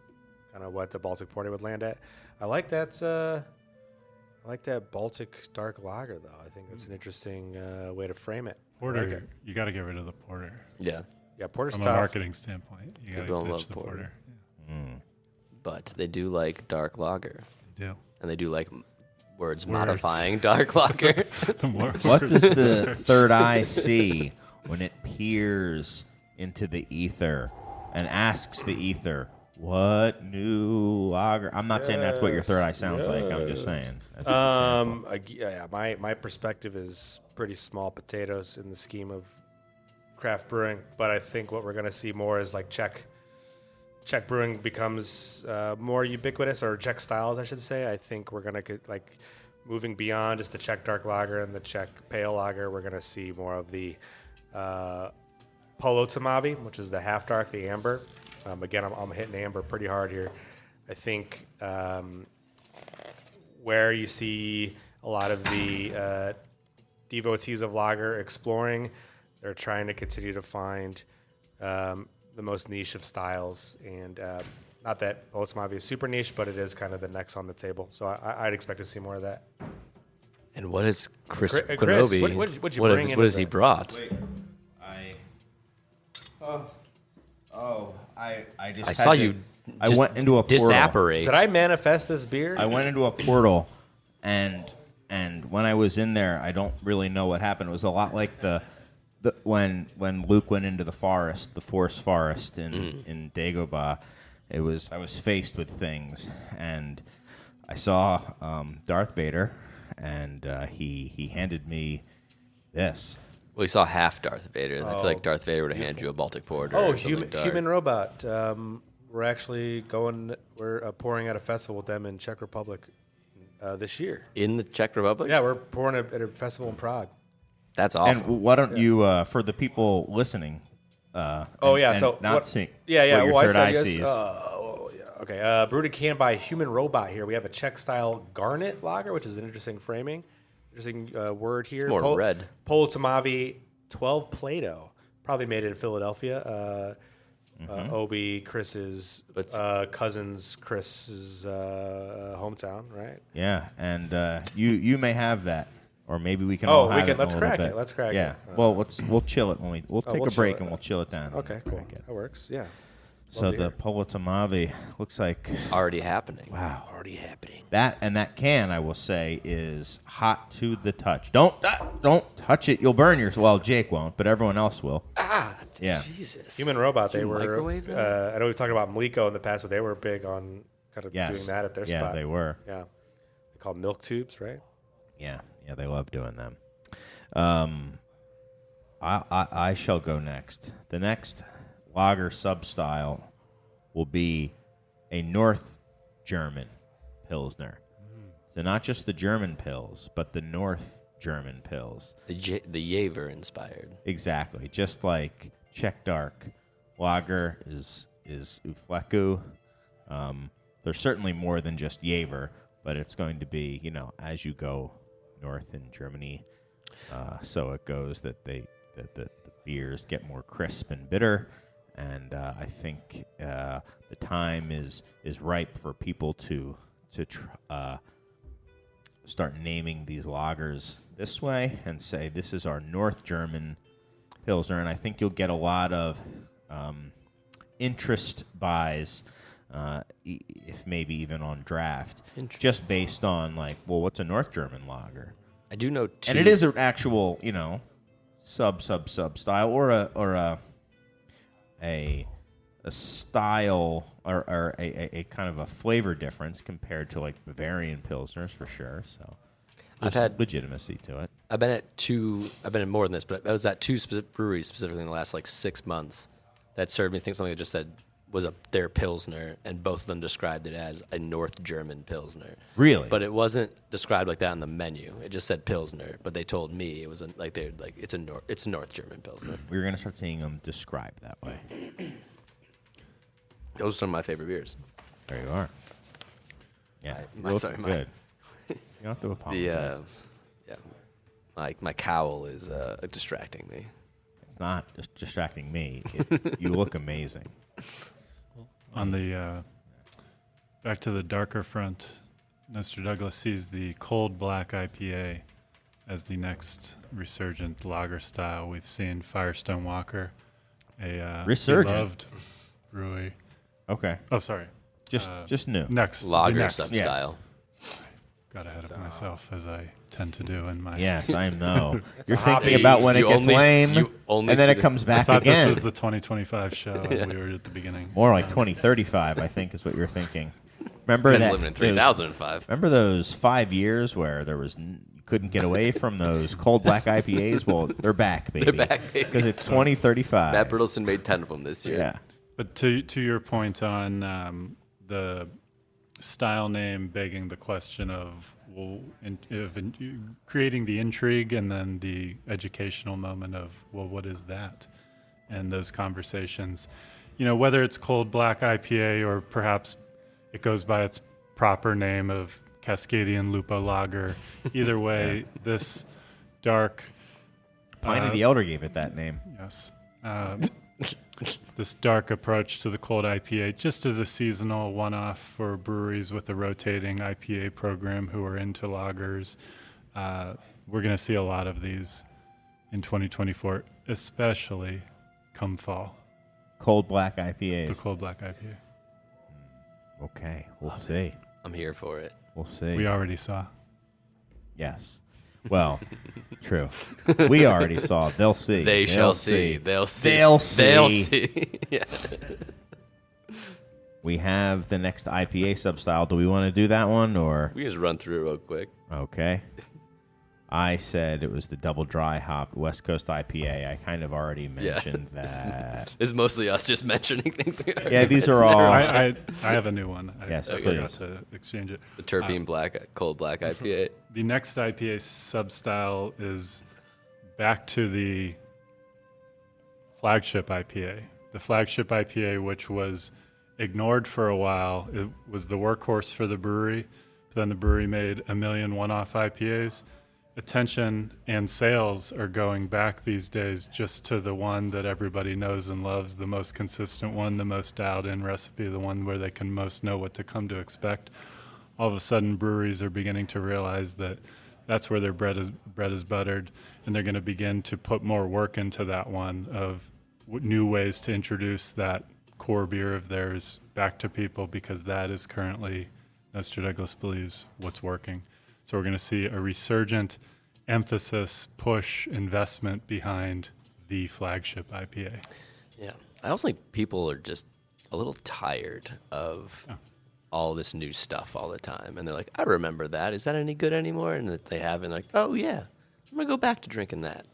kind of what the Baltic Porter would land at. I like that. I like that Baltic dark lager though. I think that's an interesting way to frame it. Porter, I like it. you got to get rid of the porter. Yeah. Yeah, Porter's From a tough. marketing standpoint, you got People to don't ditch love the porter. porter. But they do like dark lager. They do. And they do like words modifying dark lager. What does the third eye see when it peers into the ether and asks the ether, what new lager? I'm not saying that's what your third eye sounds like. I'm just saying. That's an example. My perspective is pretty small potatoes in the scheme of craft brewing, but I think what we're going to see more is like Czech brewing becomes more ubiquitous, or Czech styles, I should say. I think we're going to get like moving beyond just the Czech dark lager and the Czech pale lager. We're going to see more of the Polo Tamavi, which is the half dark, the amber. Again, I'm hitting amber pretty hard here. I think where you see a lot of the devotees of lager exploring, they're trying to continue to find the most niche of styles. And not that Elston Ave is super niche, but it is kind of the next on the table. So I'd expect to see more of that. And what is Chris Chris, Quinobi? what'd you bring what has he into brought? Wait, I just I had saw to- you. I just went into a portal. disapparate. Did I manifest this beer? I went into a portal, and when I was in there, I don't really know what happened. It was a lot like the when Luke went into the forest, the forest forest in Dagobah. I was faced with things, and I saw Darth Vader, and he handed me this. Well, you saw half Darth Vader, and I feel like Darth Vader would have handed you a Baltic Porter. Oh, or something dark. human robot. We're actually going. We're pouring at a festival with them in Czech Republic this year. In the Czech Republic. Yeah, we're pouring at a festival in Prague. That's awesome. And why don't you, for the people listening? So not what- seeing. Yeah. What your Well, third I eye said sees. yeah. Okay. Brewed and canned by Human Robot. Here we have a Czech-style garnet lager, which is an interesting framing. Interesting word here. It's more red. Elston Ave 12 Plato. Probably made in Philadelphia. Obi, Chris's cousin's Chris's hometown, right? Yeah, and you may have that, or maybe we can. all have it in let's a little crack bit. it. Let's crack Yeah. it. Well, we'll chill it when we'll take we'll a chill break it. and we'll chill it down. Okay, cool. Crack it. That works. Yeah. So Love to the hear it. Politamavi looks like Already happening. wow. Already happening. That can, I will say, is hot to the touch. Don't touch it. You'll burn yourself. Well, Jake won't, but everyone else will. Yeah. Jesus. Human Robot. Did They you were. microwave that? I know we've talked about Maliko in the past, but they were big on kind of Yes. doing that at their yeah, spot. they were. Yeah. They're called milk tubes, right? Yeah, they love doing them. I shall go next. The next lager substyle will be a North German Pilsner. So not just the German Pils, but the North German Pils. The Jaeger inspired. Exactly. Just like Czech Dark Lager is Ufleku. There's certainly more than just Jaeger, but it's going to be, as you go north in Germany, so it goes that the beers get more crisp and bitter, and I think the time is ripe for people to start naming these lagers this way and say this is our North German Pilsner, and I think you'll get a lot of interest buys, if maybe even on draft, just based on what's a North German lager? I do know two. And it is an actual, sub style or a style or a kind of a flavor difference compared to Bavarian Pilsners for sure. So I've there's had legitimacy to it. I've been at more than this, but I was at two breweries specifically in the last 6 months that served me something that just said was their Pilsner, and both of them described it as a North German Pilsner. Really? But it wasn't described like that on the menu. It just said Pilsner, but they told me it was it's a North German Pilsner. We're going to start seeing them described that way. Those are some of my favorite beers. There you are. Yeah, my- you look sorry, my- good. You don't have to apologize. My cowl is distracting me. It's not just distracting me. You look amazing. On the back to the darker front, Mr. Douglas sees the cold black IPA as the next resurgent lager style. We've seen Firestone Walker, a Resurgent? beloved brewery. Okay, Oh, sorry. just new. Next. the Lager next. sub-style. Got ahead of myself, as I tend to do in my. Yes, I know. You're a hobby. thinking about when it You gets only s- lame, you only and then see it the- comes I back thought again. this was the 2025 show, and we were at the beginning. More like 2035, I think, is what you're thinking. Remember Guys that? living in 3005. Remember those 5 years where there was you couldn't get away from those cold black IPAs? Well, they're back, baby. They're back, baby. Because it's 2035. Matt Bertelsen made 10 of them this year. Yeah. But to your point on the style name begging the question of creating the intrigue and then the educational moment of, well, what is that? And those conversations. whether it's cold black IPA or perhaps it goes by its proper name of Cascadian Lupo Lager. Either way, this dark. Pliny the Elder gave it that name. Yes. This dark approach to the cold IPA, just as a seasonal one-off for breweries with a rotating IPA program who are into lagers. We're going to see a lot of these in 2024, especially come fall. Cold black The IPAs. cold black IPA. Okay, we'll see. I'm here for it. We'll see. We already saw. Yes. Well, true. We already saw. They'll see. They shall see. They'll see. They'll see. They'll see. Yeah. We have the next IPA sub-style. Do we want to do that one or? We can just run through it real quick. Okay. I said it was the double dry hop West Coast IPA. I kind of already mentioned that. It's mostly us just mentioning things. We already Yeah, these are mentioned. all. I have a new one. Yes, I please. forgot to exchange it. The terpene cold black IPA. The next IPA sub-style is back to the flagship IPA. The flagship IPA, which was ignored for a while. It was the workhorse for the brewery. But then the brewery made a million one-off IPAs. Attention and sales are going back these days just to the one that everybody knows and loves, the most consistent one, the most dialed-in recipe, the one where they can most know what to come to expect. All of a sudden, breweries are beginning to realize that that's where their bread is buttered, and they're going to begin to put more work into that one of new ways to introduce that core beer of theirs back to people, because that is currently, Mr. Douglas believes, what's working. So we're going to see a resurgent emphasis, push, investment behind the flagship IPA. Yeah. I also think people are just a little tired of all this new stuff all the time. And they're like, I remember that. Is that any good anymore? And that they haven't, like, oh, yeah, I'm going to go back to drinking that.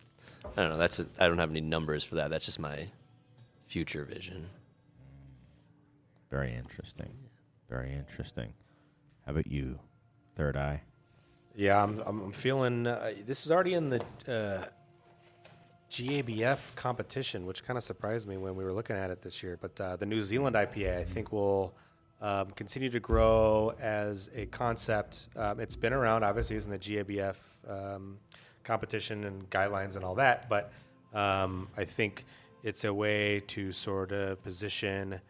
I don't know. I don't have any numbers for that. That's just my future vision. Very interesting. Very interesting. How about you, Third Eye? Yeah, I'm feeling this is already in the GABF competition, which kind of surprised me when we were looking at it this year. But the New Zealand IPA, I think, will continue to grow as a concept. It's been around, obviously, it's in the GABF competition and guidelines and all that. But I think it's a way to sort of position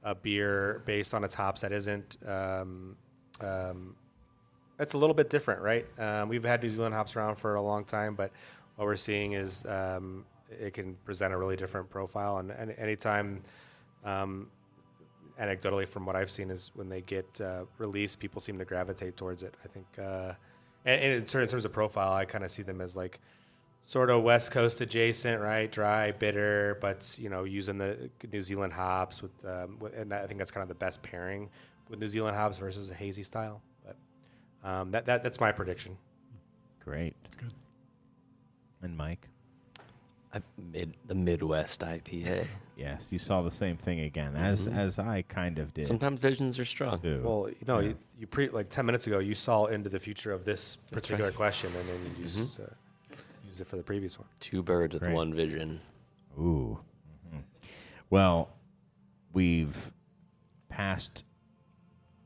a beer based on its hops that isn't. It's a little bit different, right? We've had New Zealand hops around for a long time, but what we're seeing is it can present a really different profile. And anytime, anecdotally from what I've seen, is when they get released, people seem to gravitate towards it. I think, and in terms of profile, I kind of see them as like sort of West Coast adjacent, right? Dry, bitter, but using the New Zealand hops and I think that's kind of the best pairing with New Zealand hops versus a hazy style. That's my prediction. Great. Good. And Mike? The Midwest IPA. Yes, you saw the same thing again, as I kind of did. Sometimes visions are strong. too. Well, you like 10 minutes ago, you saw into the future of this particular right. question, and then you used it for the previous one. Two birds with Great. one vision. Ooh. Well, we've passed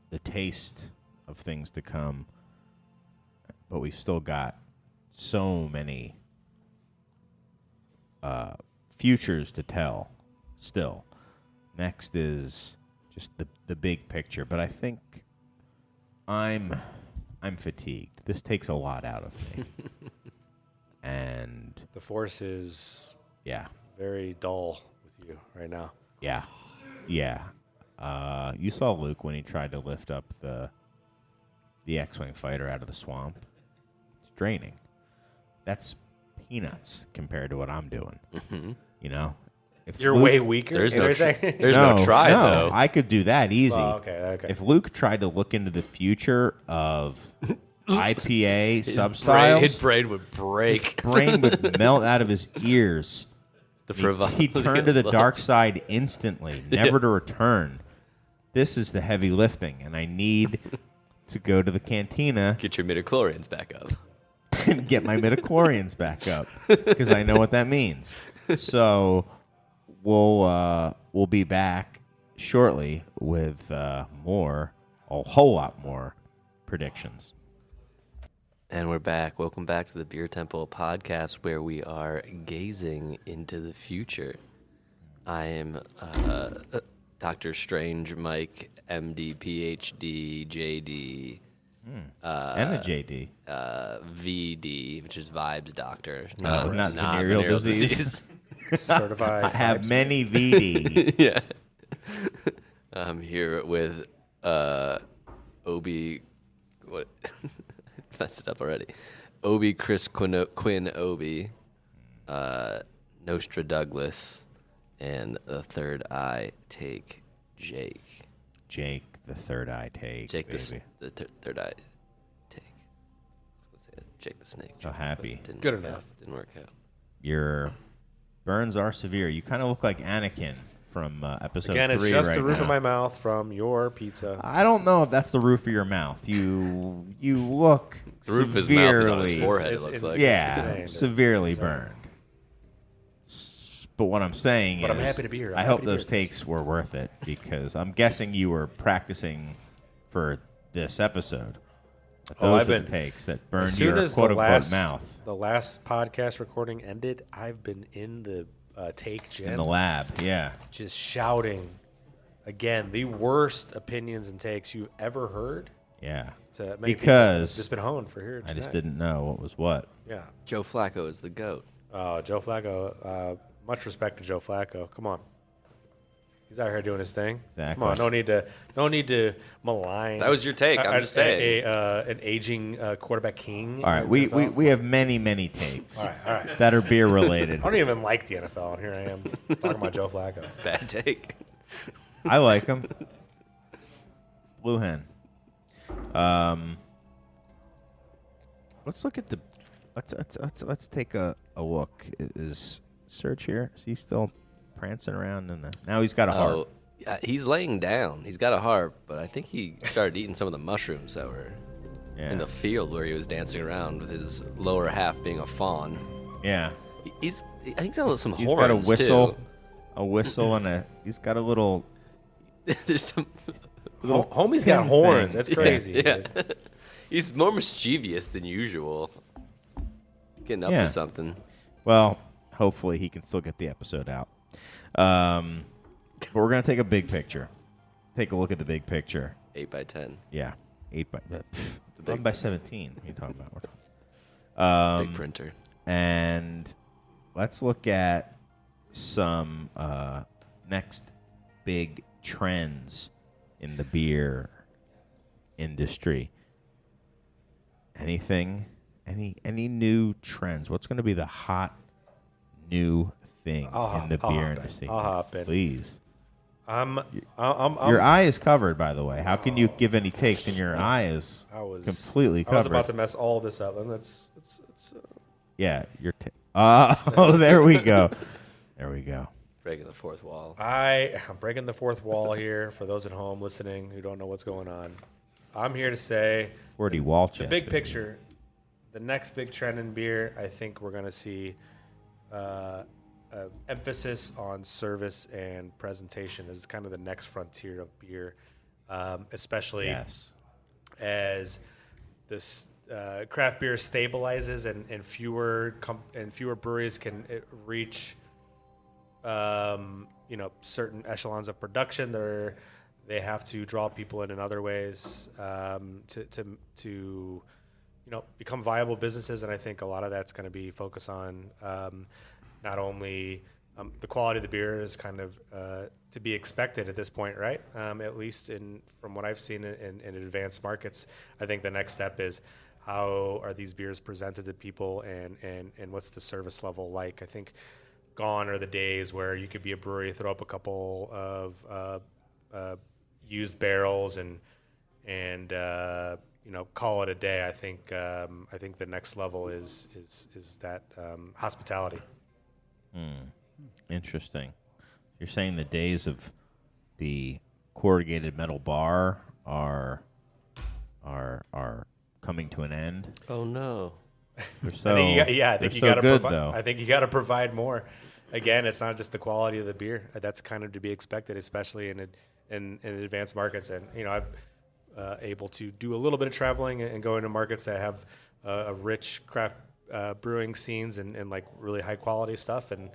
the taste of things to come, but we've still got so many futures to tell still. Next is just the big picture, but I think I'm fatigued. This takes a lot out of me. And The force is yeah. very dull with you right now. Yeah. You saw Luke when he tried to lift up the X-Wing fighter out of the swamp. It's draining. That's peanuts compared to what I'm doing. If You're Luke- way weeker. There's is no, what you're saying? there's no try, though. I could do that easy. Oh, okay. If Luke tried to look into the future of IPA His sub-styles, brain would break. his brain would melt out of his ears. The frivolity. He'd turn to the dark side instantly, never to return. This is the heavy lifting, and I need to go to the cantina Get your midichlorians back up. and get my midichlorians back up, because I know what that means. So we'll be back shortly with a whole lot more predictions. And we're back. Welcome back to the Beer Temple podcast, where we are gazing into the future. I am Dr. Strange Mike, MD, PhD, JD. And a JD. VD, which is Vibes Doctor. No, not venereal disease. Certified. I have vibes. many VD. Yeah. I'm here with Obi. What? Messed it up already. Obi Chris Quinn Obi, Nostra Douglas, and the Third Eye Take Jake. Jake, the Third Eye Take. Jake baby. the Third Eye Take. I was gonna say Jake the Snake. So happy. Didn't Good work enough. out. Didn't work out. Your burns are severe. You kind of look like Anakin from episode 3 Again, it's just right the roof now. of my mouth from your pizza. I don't know if that's the roof of your mouth. You look The roof of his mouth is on his severely- forehead. It's- it looks it's- like. Yeah, insane. severely Insane. burned. But what I'm saying But is, I'm happy to be here. I'm I happy hope to be those here. takes were worth it because I'm guessing you were practicing for this episode. But Oh, those I've are the been- takes that burned As soon your as quote the unquote mouth last podcast recording ended, I've been in the take gym, in the lab. Yeah, just shouting. Again, the worst opinions and takes you've ever heard. yeah. To many Because people. Just been honed for here. I just tonight. didn't know what was what. Yeah. Joe Flacco is the GOAT. Joe Flacco. Much respect to Joe Flacco. Come on. He's out here doing his thing. Exactly. Come on. No need to malign. That was your take. I'm just saying. An aging quarterback king. All right, in we the NFL. we have many takes All right. that are beer related. I don't even like the NFL, and here I am talking about Joe Flacco. Bad take. I like them. Blue hen. Let's look at the. Let's take a look. Is Serge here? Is he still prancing around in the? Now he's got a harp. Oh, yeah, he's laying down. He's got a harp, but I think he started eating some of the mushrooms that were Yeah. in the field where he was dancing around with his lower half being a fawn. Yeah. I think he's got some He's horns got a whistle. too. A whistle and a. He's got a little. There's some. Homie's got Thing. horns. That's crazy. Yeah. dude. He's more mischievous than usual. Getting up Yeah. to something. Well, hopefully he can still get the episode out. But we're gonna take a big picture. Take a look at the big picture. 8x10. Yeah, 8 by big- 1 by 17. What are you talking about? Big printer. And let's look at some next big trends in the beer industry. Anything? Any new trends? What's going to be the hot new thing in the beer industry? I'll hop in. Please. I'm Your eye is covered, by the way. How can you give any takes and your eye is completely covered? I was about to mess all this up, and it's Yeah, your oh, there we go. There we go. Breaking the fourth wall. I'm breaking the fourth wall here for those at home listening who don't know what's going on. I'm here to say 40 wall the chest. big picture, the next big trend in beer. I think we're going to see emphasis on service and presentation is kind of the next frontier of beer, especially Yes. as this craft beer stabilizes and fewer breweries can reach certain echelons of production. They have to draw people in other ways to become viable businesses, and I think a lot of that's going to be focused on not only the quality of the beer is kind of to be expected at this point, right? At least from what I've seen in advanced markets, I think the next step is how are these beers presented to people, and what's the service level like? I think gone are the days where you could be a brewery, throw up a couple of used barrels and call it a day. I think the next level is that hospitality. Interesting. You're saying the days of the corrugated metal bar are coming to an end. Oh no. They're so, I think you they're got to so good, provide. though. I think you got to provide more. again, it's not just the quality of the beer. That's kind of to be expected, especially in advanced markets. And I'm able to do a little bit of traveling and go into markets that have a rich craft brewing scenes and like really high quality stuff. And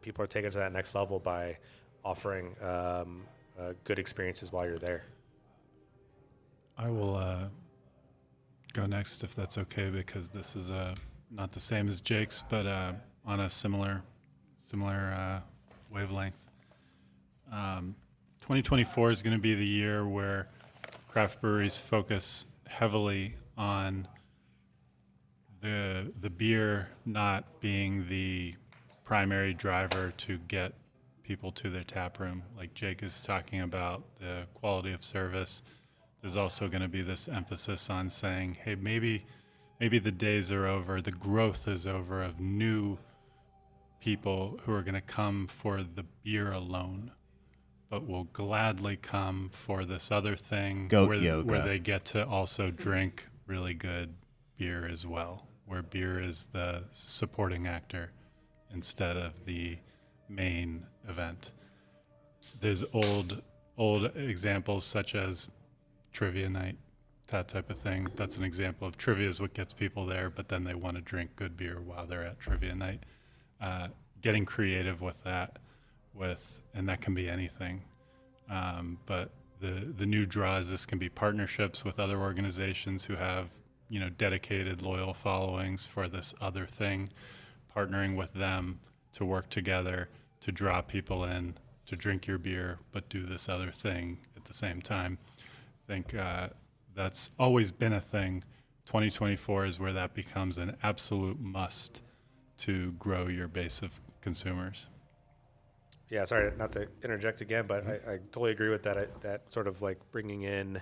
people are taken to that next level by offering good experiences while you're there. I will go next if that's okay, because this is not the same as Jake's, but on a similar wavelength. 2024 is going to be the year where craft breweries focus heavily on the beer not being the primary driver to get people to their tap room. Like Jake is talking about the quality of service. There's also going to be this emphasis on saying, hey, maybe the days are over, the growth is over of new people who are going to come for the beer alone, but will gladly come for this other thing where they get to also drink really good beer as well, where beer is the supporting actor instead of the main event. There's old examples such as trivia night, that type of thing. That's an example of trivia is what gets people there, but then they want to drink good beer while they're at trivia night. Getting creative with that, and that can be anything. But the new draws, this can be partnerships with other organizations who have, dedicated, loyal followings for this other thing, partnering with them to work together to draw people in to drink your beer, but do this other thing at the same time. I think that's always been a thing. 2024 is where that becomes an absolute must to grow your base of consumers. Yeah, sorry not to interject again, but I totally agree with that. That sort of like bringing in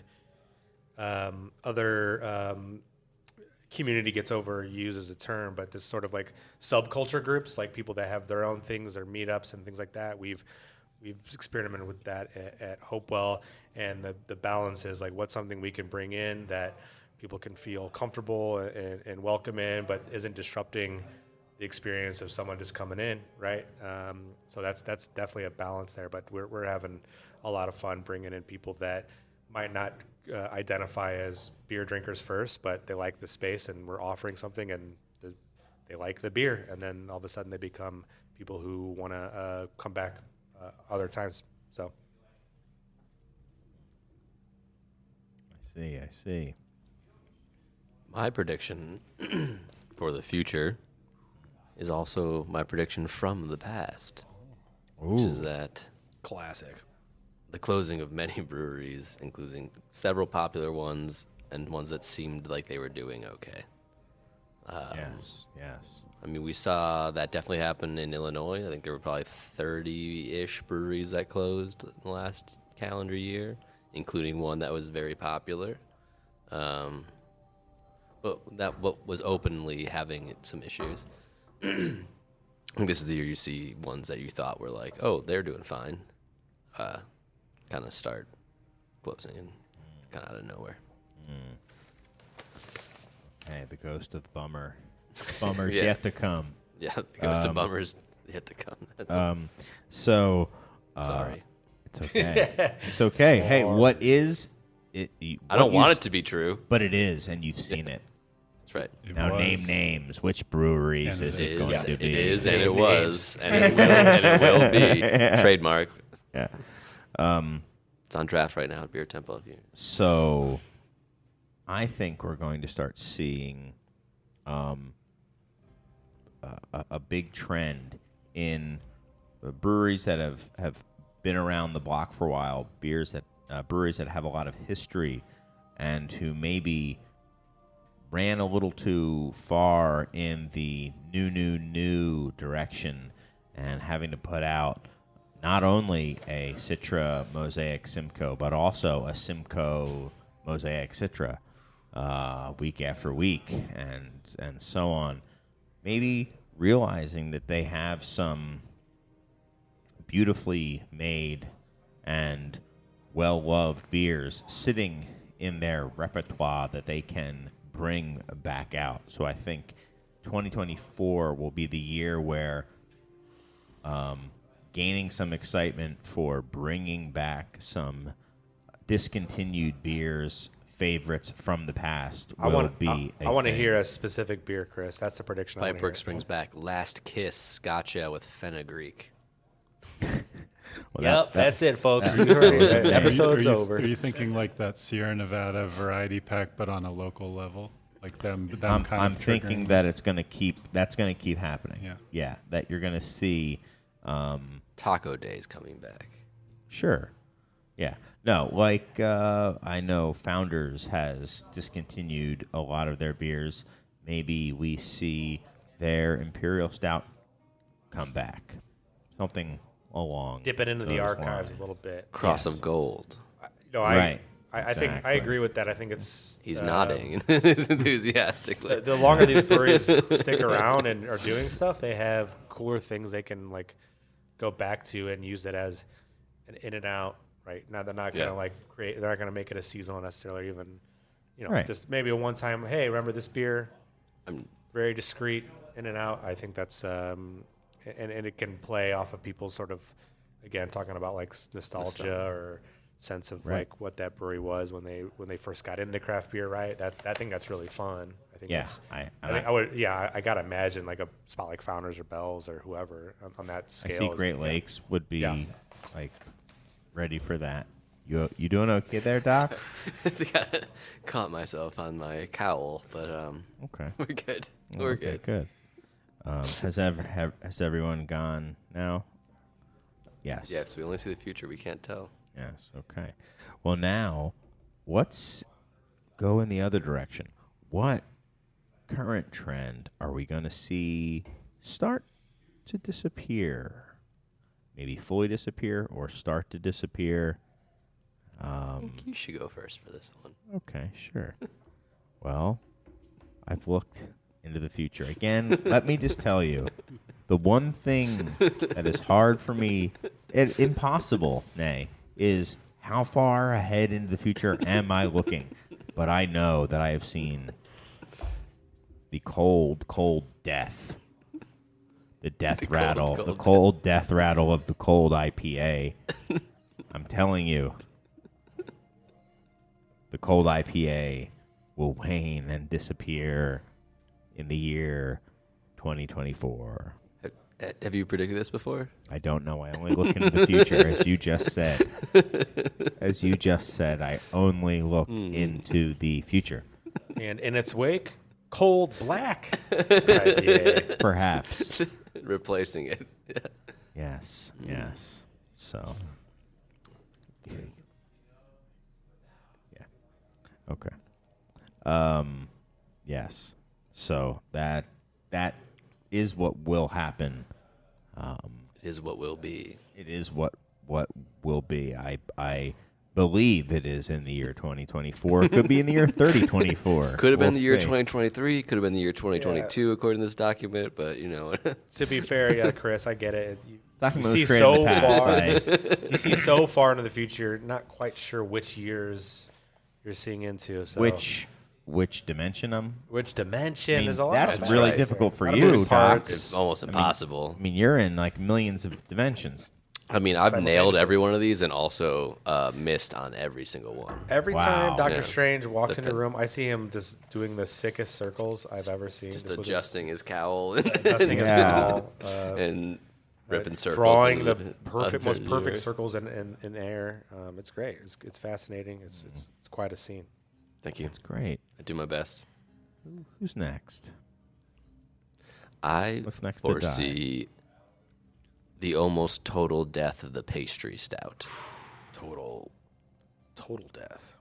other community gets overused as a term, but this sort of like subculture groups, like people that have their own things, their meetups and things like that. We've experimented with that at Hopewell, and the balance is like what's something we can bring in that people can feel comfortable and welcome in, but isn't disrupting the experience of someone just coming in, right? So that's definitely a balance there, but we're having a lot of fun bringing in people that might not identify as beer drinkers first, but they like the space and we're offering something and they like the beer, and then all of a sudden they become people who want to come back other times. So I see. My prediction for the future is also my prediction from the past, which is that classic. the closing of many breweries, including several popular ones and ones that seemed like they were doing okay. Yes. I mean, we saw that definitely happen in Illinois. I think there were probably 30-ish breweries that closed in the last calendar year, including one that was very popular. But that was openly having some issues. I think this is the year you see ones that you thought were like, oh, they're doing fine, kind of start closing and kind of out of nowhere. Hey, the ghost of Bummer. Bummer's Yeah. yet to come. Yeah, it goes to bummers yet to come. That's So sorry. it's okay. It's okay. Hey, what is it? I don't want it to be true. but it is, and you've seen it. That's right. It Now was. name names. Which breweries And is it it is. going to It be? is, and it was, and it will be. Trademark. Yeah. It's on draft right now at Beer Temple. So, I think we're going to start seeing a big trend in breweries that have been around the block for a while, breweries that have a lot of history, and who maybe ran a little too far in the new direction, and having to put out not only a Citra Mosaic Simcoe, but also a Simcoe Mosaic Citra week after week, and so on. Maybe realizing that they have some beautifully made and well-loved beers sitting in their repertoire that they can bring back out. So I think 2024 will be the year where gaining some excitement for bringing back some discontinued beers, favorites from the past. I want to to hear a specific beer, Chris. That's the prediction. Pipeworks brings back Last Kiss Scotch Ale with fenugreek. Well, that's it, folks. You heard it. Episode's over. Are you thinking like that Sierra Nevada variety pack, but on a local level, like them I'm kind of thinking triggering? that it's going to keep. That's going to keep happening. Yeah. That you're going to see. Taco Day's coming back. Sure. Yeah. No, like I know Founders has discontinued a lot of their beers. Maybe we see their Imperial Stout come back. Something along. Dip it into the those archives lines. a little bit. Cross of Gold. Right. I think I Exactly. agree with that. I think it's He's nodding enthusiastically. The longer these breweries stick around and are doing stuff, they have cooler things they can like go back to and use it as an in and out. Right now, they're not gonna they're not gonna make it a seasonal necessarily. Even Right. just maybe a one time. Hey, remember this beer? I'm- Very discreet in and out. I think that's and it can play off of people's sort of again talking about like nostalgia or sense of Right. like what that brewery was when they first got into craft beer. Right. I think that's really fun. I think Yeah. that's, I gotta imagine like a spot like Founders or Bell's or whoever on that I scale. see is- Great yeah. Lakes would be Yeah. like ready for that. You doing okay there, Doc? Caught myself on my cowl, but Okay. we're good. We're Okay, good. good. Has everyone gone now? Yes. Yes, we only see the future. We can't tell. Yes. Okay. Well, now, let's go in the other direction. What current trend are we going to see start to disappear? Maybe fully disappear or start to disappear? I think you should go first for this one. Okay, sure. Well, I've looked into the future. Again, let me just tell you, the one thing that is hard for me, impossible, nay, is how far ahead into the future am I looking? But I know that I have seen the cold, cold death. The death rattle. The cold death rattle of the cold IPA. I'm telling you. The cold IPA will wane and disappear in the year 2024. Have you predicted this before? I don't know. I only look into the future, as you just said. As you just said, I only look into the future. And in its wake, cold black IPA. Perhaps. Replacing it. Yes. Yes. So. Yeah. Okay. Yes. So that is what will happen. It is what will be. It is what will be. I believe it is in the year 2024. It could be in the year 3024. Could have been We'll the year see. 2023. Could have been the year 2022, according to this document. But you know, To be fair, yeah, Chris, I get it. You Document see was created in so the past. far. You see so far into the future. Not quite sure which years you're seeing into. So Which dimension? which dimension? I mean, There's a lot. that's of really right. difficult for A lot of you, moving Doc. parts. it's almost impossible. I mean, you're in like millions of dimensions. I mean, I've nailed Simultaneously. every one of these and also missed on every single one. Every Wow. time Doctor Yeah. Strange walks The in the room, I see him just doing the sickest circles I've ever seen. Just with his- adjusting his cowl adjusting his Yeah. cowl, and ripping circles. drawing in the the perfect, most alternate perfect universe. circles in air. It's great. It's fascinating. It's quite a scene. Thank you. It's great. I do my best. Who's next? I What's next to foresee the almost total death of the pastry stout. Total death.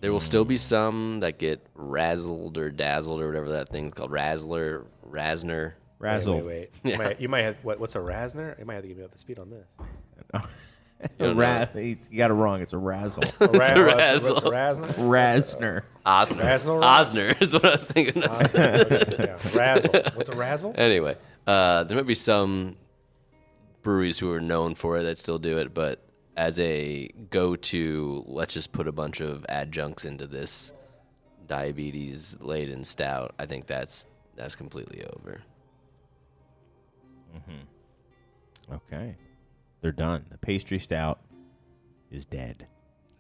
There will still be some that get razzled or dazzled or whatever that thing's called. Razzler, Rasner. Razzle. Wait. Yeah. You might have what's a Rasner? You might have to give me up the speed on this. You got it wrong. It's a razzle. A razzle. What's a Rasner? Rasner. Osner. Razzle? Osner is what I was thinking of. Yeah. Razzle. What's a razzle? Anyway, there might be some breweries who are known for it that still do it, but as a go-to, let's just put a bunch of adjuncts into this diabetes-laden stout. I think that's completely over. Okay. They're done. The pastry stout is dead.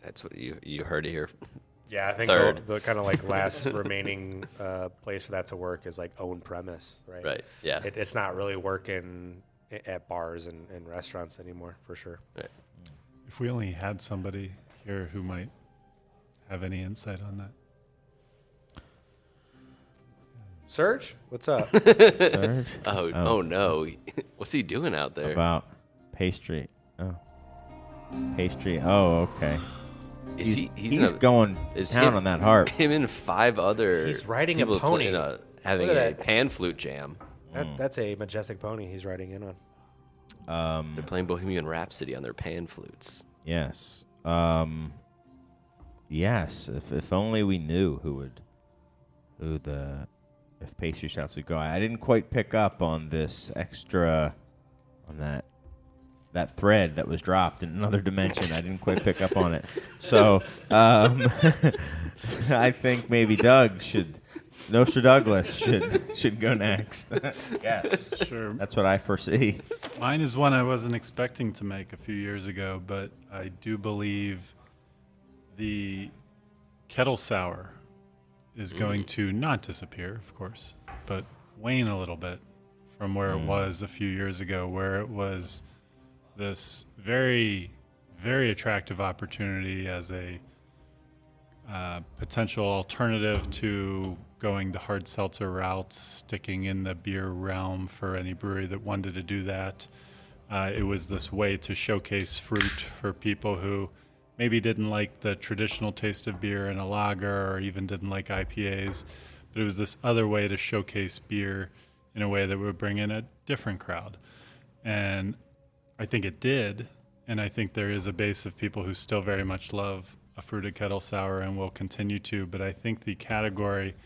That's what you heard it here. Yeah, I think Third. the kind of like last remaining place for that to work is like own premise, right? Right. Yeah. It's not really working at bars and restaurants anymore, for sure. Right. If we only had somebody here who might have any insight on that. Serge, what's up? Serge? Oh no. What's he doing out there? About pastry. Oh. Pastry. Oh, okay. He's going down on that harp. Him and 5 other He's riding a people pony. having Look a at that. pan flute jam. That's a majestic pony he's riding in on. They're playing Bohemian Rhapsody on their pan flutes. Yes. Yes. If only we knew if pastry shops would go. I didn't quite pick up on this extra, on that thread that was dropped in another dimension. I didn't quite pick up on it. So I think maybe Nostra Douglas should go next. Yes. Sure. That's what I foresee. Mine is one I wasn't expecting to make a few years ago, but I do believe the kettle sour is going to not disappear, of course, but wane a little bit from where it was a few years ago, where it was this very, very attractive opportunity as a potential alternative to going the hard seltzer route, sticking in the beer realm for any brewery that wanted to do that. It was this way to showcase fruit for people who maybe didn't like the traditional taste of beer in a lager or even didn't like IPAs, but it was this other way to showcase beer in a way that would bring in a different crowd. And I think it did, and I think there is a base of people who still very much love a fruited kettle sour and will continue to, but I think the category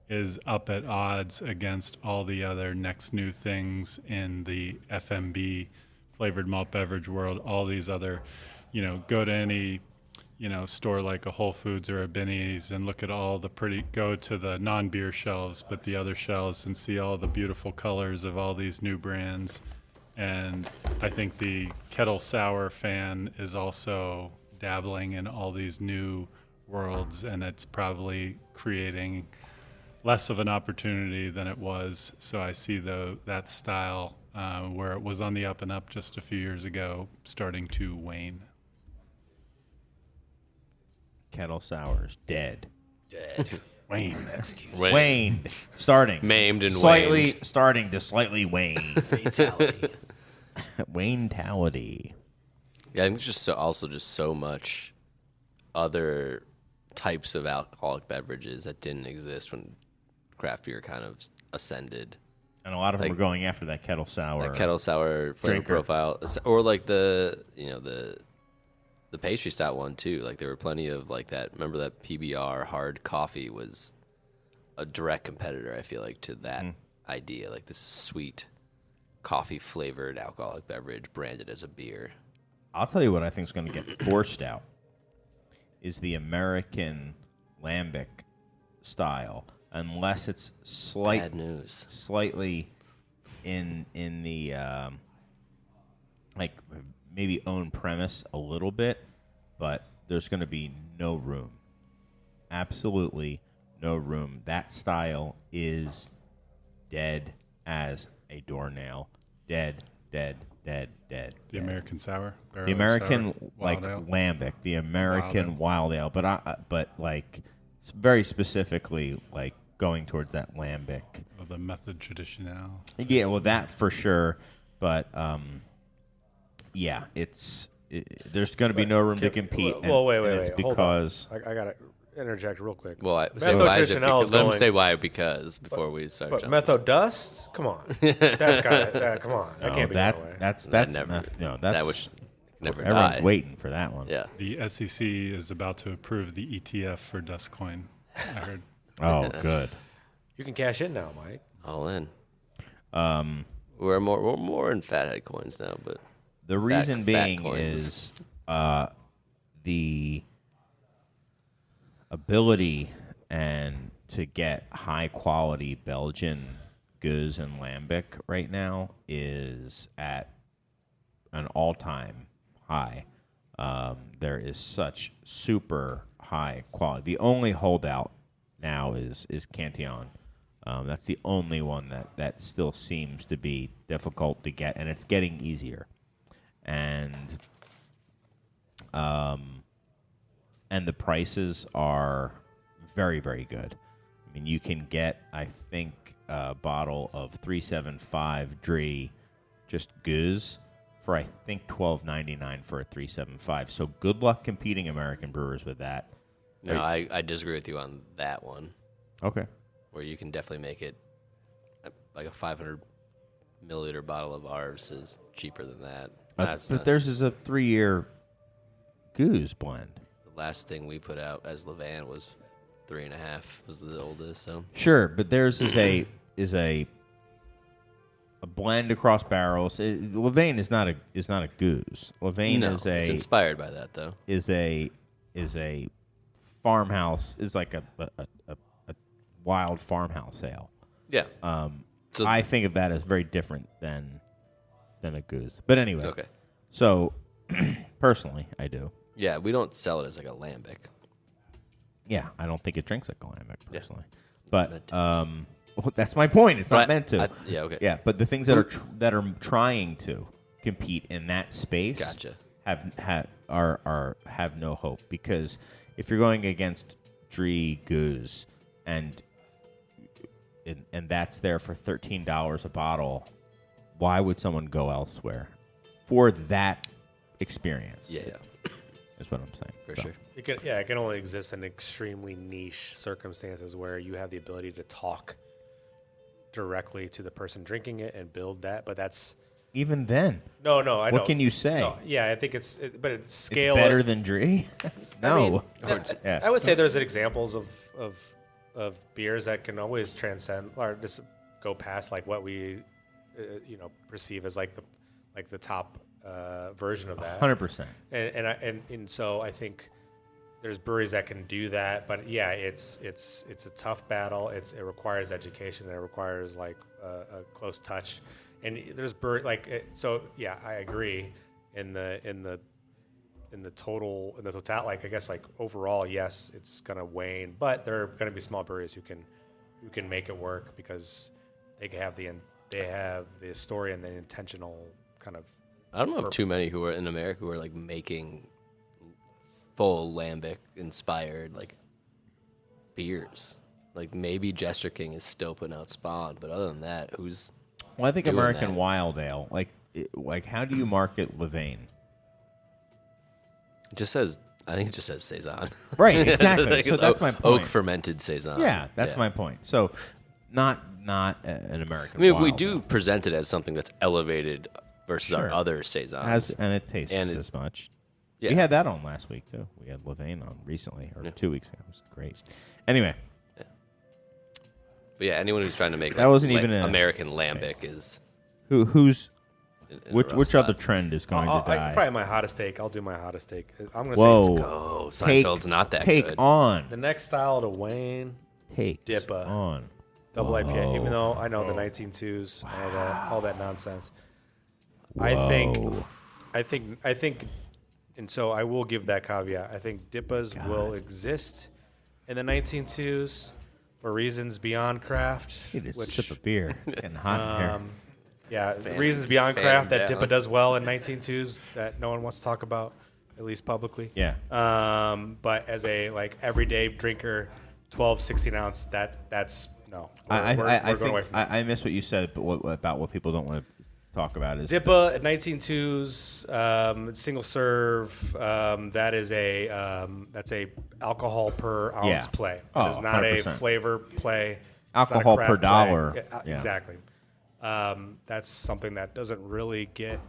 is up at odds against all the other next new things in the FMB, flavored malt beverage world, all these other, go to any, store like a Whole Foods or a Binny's and look at all the go to the non-beer shelves, but the other shelves and see all the beautiful colors of all these new brands. And I think the kettle sour fan is also dabbling in all these new worlds, and it's probably creating less of an opportunity than it was. So I see that style where it was on the up and up just a few years ago starting to wane. Kettle sour's dead. Dead. Wane. Waned. Starting. Maimed and slightly waned. starting to slightly wane. Fatality. Wanetality. Yeah, I think it's just so much other types of alcoholic beverages that didn't exist when craft beer kind of ascended. And a lot of them are going after that kettle sour. That kettle sour flavor drinker. profile, or like the pastry stout one too. Like there were plenty of like that. Remember that PBR hard coffee was a direct competitor. I feel like to that idea, like this sweet coffee flavored alcoholic beverage branded as a beer. I'll tell you what I think is going to get forced out is the American lambic style, unless it's Bad news. slightly in the like maybe own premise a little bit, but there's going to be no room. Absolutely no room. That style is dead as a doornail. Dead. The American sour. The American sour, like wild ale. lambic, the American wild ale, but like very specifically like going towards that lambic. Or the method traditionale. Yeah, well that for sure, but yeah, there's going to be no room to compete. Well, wait. and it's Hold on. because I got to interject real quick. Well, Method why is it traditionale is let him going- say why because before we start. But jumping. metho dust? Come on. That's got it. Come on. That no, can't be that way. that's That that's that was never everyone's die. waiting for that one. Yeah. The SEC is about to approve the ETF for Dustcoin. I heard. Oh, good. You can cash in now, Mike. All in. We're more in fathead coins now, but The reason fat being coins. is the ability and to get high quality Belgian goose and lambic right now is at an all-time high. There is such super high quality. The only holdout now is Cantillon. That's the only one that still seems to be difficult to get, and it's getting easier. And the prices are very, very good. I mean, you can get, I think, a bottle of 375 Drie, just goose, for I think $12.99 for a 375. So good luck competing American brewers with that. No, I disagree with you on that one. Okay. Where you can definitely make it like a 500 milliliter bottle of ours is cheaper than that. But theirs is a 3-year goose blend. The last thing we put out as Levan was 3.5 was the oldest. So Sure, but theirs is a blend across barrels. Levain is not a goose. Levain no, is a it's inspired by that though. Is a farmhouse. Is like a wild farmhouse ale. Yeah. So I think of that as very different than a goose. But anyway. Okay. So personally, I do. Yeah, we don't sell it as like a lambic. Yeah, I don't think it drinks like a lambic personally. Yeah. But well, that's my point. It's not meant to. Yeah. Okay. Yeah, but the things that are trying to compete in that space, Gotcha. have no hope, because if you're going against Drie Goose and that's there for $13 a bottle, why would someone go elsewhere for that experience? Yeah. Is what I'm saying. For So, sure. It can only exist in extremely niche circumstances where you have the ability to talk directly to the person drinking it and build that. But that's even then, no. I know. what can you say? No, yeah, I think it's scale. It's better than Drie? No. I would say there's examples of beers that can always transcend or just go past like what we perceive as like the top version of that. 100%. And so I think there's breweries that can do that, but yeah, it's a tough battle. It requires education. And it requires like a close touch. And there's so yeah, I agree. In the total, like I guess like overall, yes, it's gonna wane, but there are gonna be small breweries who can make it work because they have the story and the intentional kind of. I don't know of too many who are in America who are like making full lambic inspired like beers. Like maybe Jester King is still putting out Spawn, but other than that, who's Well, I think doing American that? Wild Ale, like how do you market Levain? It just says, I think it just says Saison. Right, exactly. Like So that's my point. Oak fermented Saison. Yeah, that's my point. So not an American I mean, Wild we do Ale. present it as something that's elevated versus our Sure. other Saisons. And it tastes And as much. Yeah. We had that on last week, too. We had Levain on recently, or 2 weeks ago. It was great. Anyway, But yeah, anyone who's trying to make That wasn't even a- American lambic is who's in a which rough other spot. trend is going to die? Probably my hottest take. I'll do my hottest take. I'm gonna say Whoa! it's Oh, Take- Seinfeld's not that take good. on. the next style to wane. Take Dippa. on. Double IPA, even though I know the Oh. 19.2s, all that nonsense. Whoa. I think, and so I will give that caveat. I think Dippas will exist in the 19.2s for reasons beyond craft. Hey, just which, sip of beer. It's getting hot in here. yeah, Fan- reasons beyond fan craft that down. Dippa does well in 19.2s that no one wants to talk about, at least publicly. Yeah. But as a like everyday drinker, 12, 16 ounce, that's no. We're going away from that. I miss what you said, but about what people don't want to talk about is Dippa at 19.2s, single serve. That's a alcohol per ounce Yeah. play. Oh, It is not 100%. a flavor play. It's Alcohol not a per craft dollar. play. Yeah. Exactly. That's something that doesn't really get.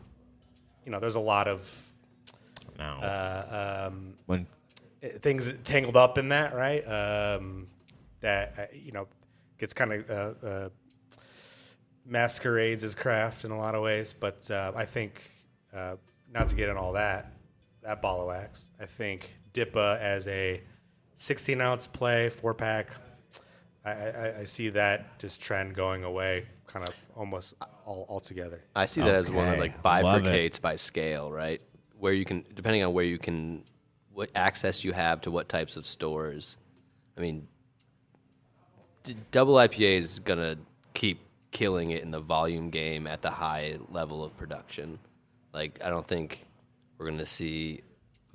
There's a lot of now when things tangled up in that, right? That gets kind of masquerades as craft in a lot of ways, but I think not to get in all that ball of wax. I think Dippa as a 16-ounce play, 4-pack, I see that just trend going away, kind of almost altogether. I see that as one that Okay. like Love it. bifurcates by scale, right? Where you can, depending on where you can, what access you have to what types of stores. I mean, double IPA is gonna keep killing it in the volume game at the high level of production. Like, I don't think we're gonna see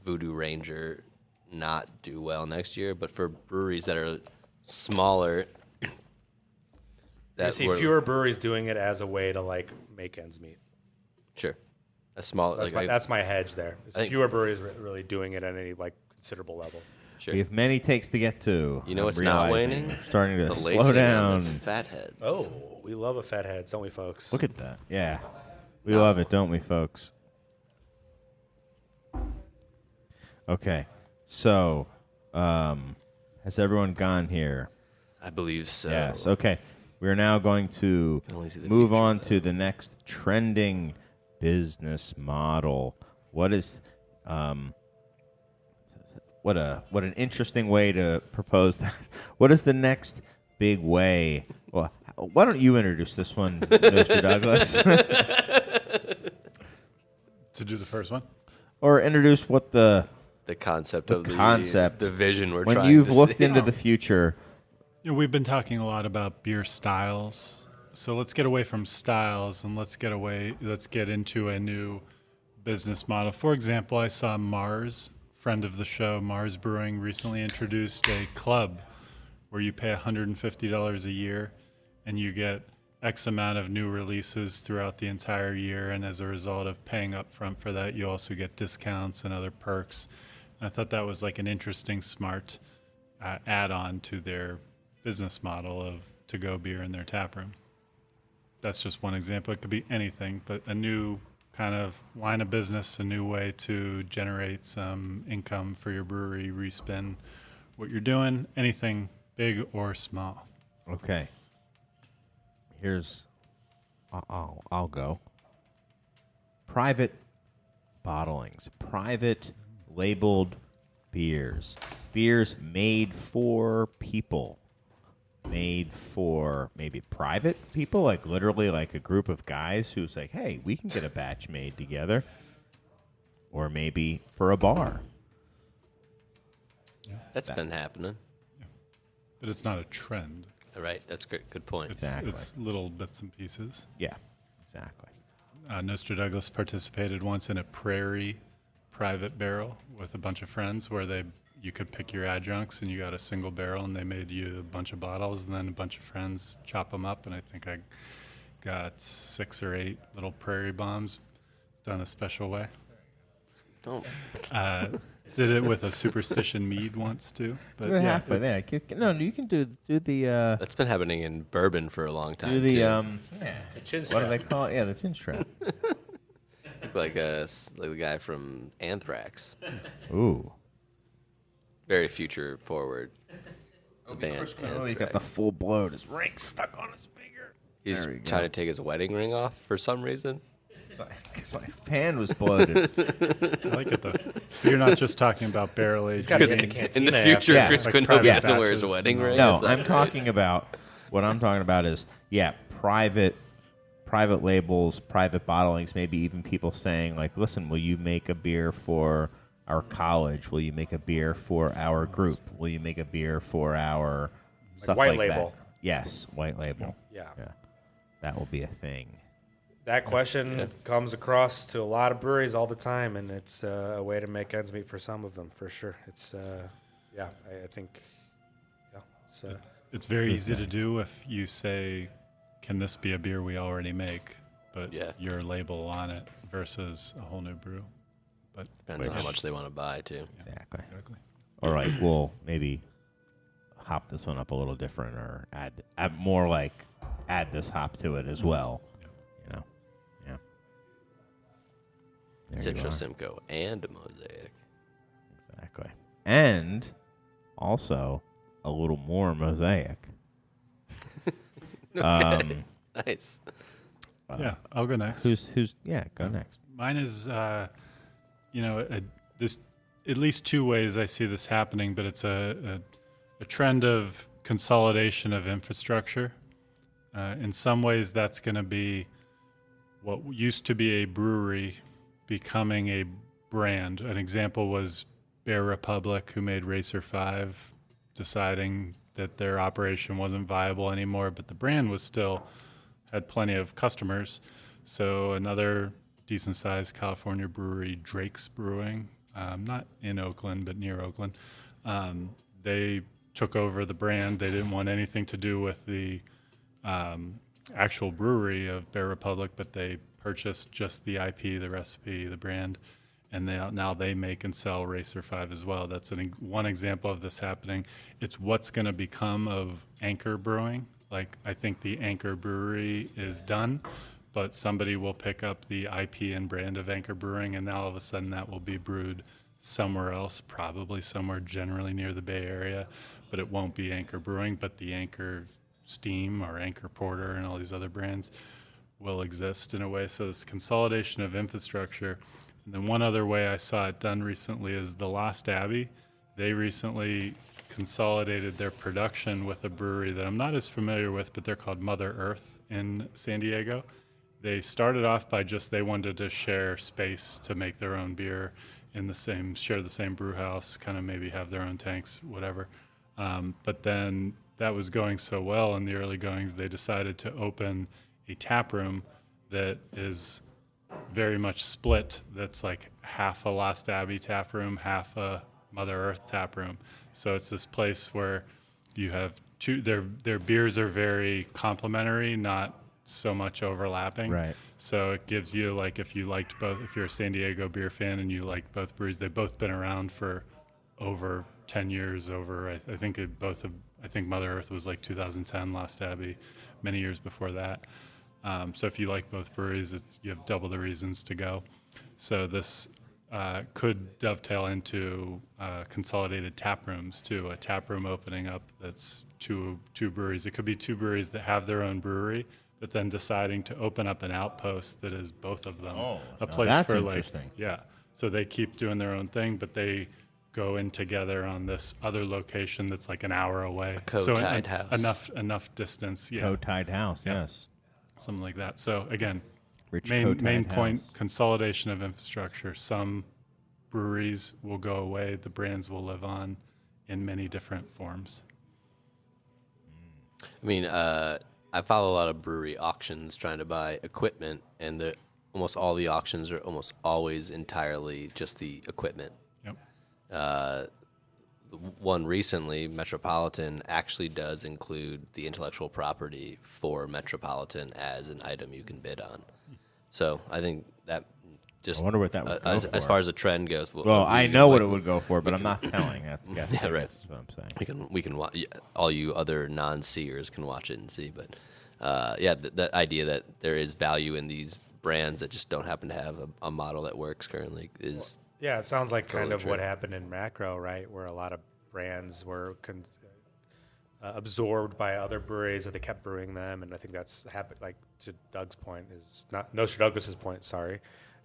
Voodoo Ranger not do well next year. But for breweries that are smaller, You see were- fewer breweries doing it as a way to like make ends meet. sure, a small That's my hedge there. It's I think- fewer breweries really doing it at any like considerable level. sure. We have many takes to get to. You know I'm what's not realizing waning? we're starting to The slow lacing on down. those fatheads. Oh, we love a fat head, don't we, folks? Look at that. Yeah. We love it, don't we, folks? Okay. So, has everyone gone here? I believe so. Yes. Okay. We're now going to Can only see the move future, on though. to the next trending business model. What is what an interesting way to propose that. What is the next big way? Well, why don't you introduce this one, Mr. Douglas? To do the first one? Or introduce what the concept The of concept. the vision we're when trying you've to looked see. into the future. You know, we've been talking a lot about beer styles. So let's get away from styles and let's get into a new business model. For example, I saw Mars, friend of the show, Mars Brewing, recently introduced a club where you pay $150 a year and you get X amount of new releases throughout the entire year. And as a result of paying up front for that, you also get discounts and other perks. And I thought that was like an interesting, smart add-on to their business model of to-go beer in their tap room. That's just one example. It could be anything, but a new kind of line of business, a new way to generate some income for your brewery, respin what you're doing, anything big or small. Okay. Here's, I'll go. Private bottlings, private labeled beers, beers made for people, made for maybe private people, like literally like a group of guys who's like, hey, we can get a batch made together, or maybe for a bar. That's been happening. But it's not a trend. All right, that's great. Good point. Exactly. It's little bits and pieces. Yeah, exactly. Nostra Douglas participated once in a prairie private barrel with a bunch of friends where you could pick your adjuncts and you got a single barrel and they made you a bunch of bottles and then a bunch of friends chop them up, and I think I got 6 or 8 little prairie bombs done a special way. Don't. Did it with a superstition mead once too. But We're yeah, halfway there. No, you can do the That's been happening in bourbon for a long time. do the too. yeah. It's a chin What do strap. they call it? Yeah, the chin strap. like the guy from Anthrax. Ooh. Very future forward. The band. Oh, he got Anthrax. the full blow. His ring stuck on his finger. He's There we go. trying to take his wedding ring off for some reason. Because my pan was bloated. I like it though. But you're not just talking about barrel aged. gotta Because get a in the cantina future, Yeah. Chris Like Quinn hope he private doesn't wear his batches wedding and all ring. No, It's like, I'm talking about what I'm talking about is private labels, private bottlings, maybe even people saying like, listen, will you make a beer for our college? Will you make a beer for our group? Will you make a beer for our stuff white like label. that? Yes, white label. Yeah. Yeah. That will be a thing. That question comes across to a lot of breweries all the time, and it's a way to make ends meet for some of them, for sure. It's, I think, it's, It's very easy to do if you say, can this be a beer we already make? But Yeah. your label on it versus a whole new brew. But Depends on how much they want to buy, too. Exactly. exactly. All right, we'll maybe hop this one up a little different, or add more like add this hop to it as well. You know, yeah. There you Citra are. Simcoe and Mosaic. Exactly, and also a little more mosaic. Nice. Yeah, I'll go next. Who's go next. Mine is, this at least 2 ways I see this happening, but it's a trend of consolidation of infrastructure. In some ways, that's going to be what used to be a brewery becoming a brand. An example was Bear Republic, who made Racer 5, deciding that their operation wasn't viable anymore, but the brand was still had plenty of customers. So another decent-sized California brewery, Drake's Brewing, not in Oakland, but near Oakland, they took over the brand. They didn't want anything to do with the actual brewery of Bear Republic, but they purchased just the IP, the recipe, the brand, and now they make and sell Racer 5 as well. That's one example of this happening. It's what's going to become of Anchor Brewing. Like, I think the Anchor Brewery is done, but somebody will pick up the IP and brand of Anchor Brewing, and now all of a sudden that will be brewed somewhere else, probably somewhere generally near the Bay Area, but it won't be Anchor Brewing, but the Anchor Steam or Anchor Porter and all these other brands will exist in a way. So this consolidation of infrastructure. And then one other way I saw it done recently is the Lost Abbey. They recently consolidated their production with a brewery that I'm not as familiar with, but they're called Mother Earth in San Diego. They started off by they wanted to share space to make their own beer share the same brew house, kind of maybe have their own tanks, whatever. But then that was going so well in the early goings, they decided to open a tap room that is very much split. That's like half a Lost Abbey tap room, half a Mother Earth tap room. So it's this place where you have their beers are very complementary, not so much overlapping. Right. So it gives you, like, if you're a San Diego beer fan and you like both breweries, they've both been around for over 10 years. I think Mother Earth was like 2010, Lost Abbey many years before that. So if you like both breweries, you have double the reasons to go. So this could dovetail into consolidated tap rooms too. A tap room opening up that's two breweries. It could be two breweries that have their own brewery, but then deciding to open up an outpost that is both of them. A place that's for interesting. So they keep doing their own thing, but they go in together on this other location that's like an hour away. Co-tied house. Enough distance. Yeah. Co-tied house, yes. Something like that. So again, Rich main co-tied point, house. consolidation of infrastructure. Some breweries will go away. The brands will live on in many different forms. I mean, I follow a lot of brewery auctions trying to buy equipment, and almost all the auctions are almost always entirely just the equipment. Yep. One recently, Metropolitan, actually does include the intellectual property for Metropolitan as an item you can bid on. So I think that just I wonder what that would go as for. far as a trend goes. Well, I know what it would go for, but I'm not telling. That's guessing. Yeah, right. That's what I'm saying. We can watch. All you other non-seers can watch it and see. But that idea that there is value in these brands that just don't happen to have a model that works currently is. Yeah, it sounds like kind Totally of true. what happened in macro, right? Where a lot of brands were absorbed by other breweries, that they kept brewing them, and I think that's happened. Like to Doug's point, to Douglas's point. Sorry,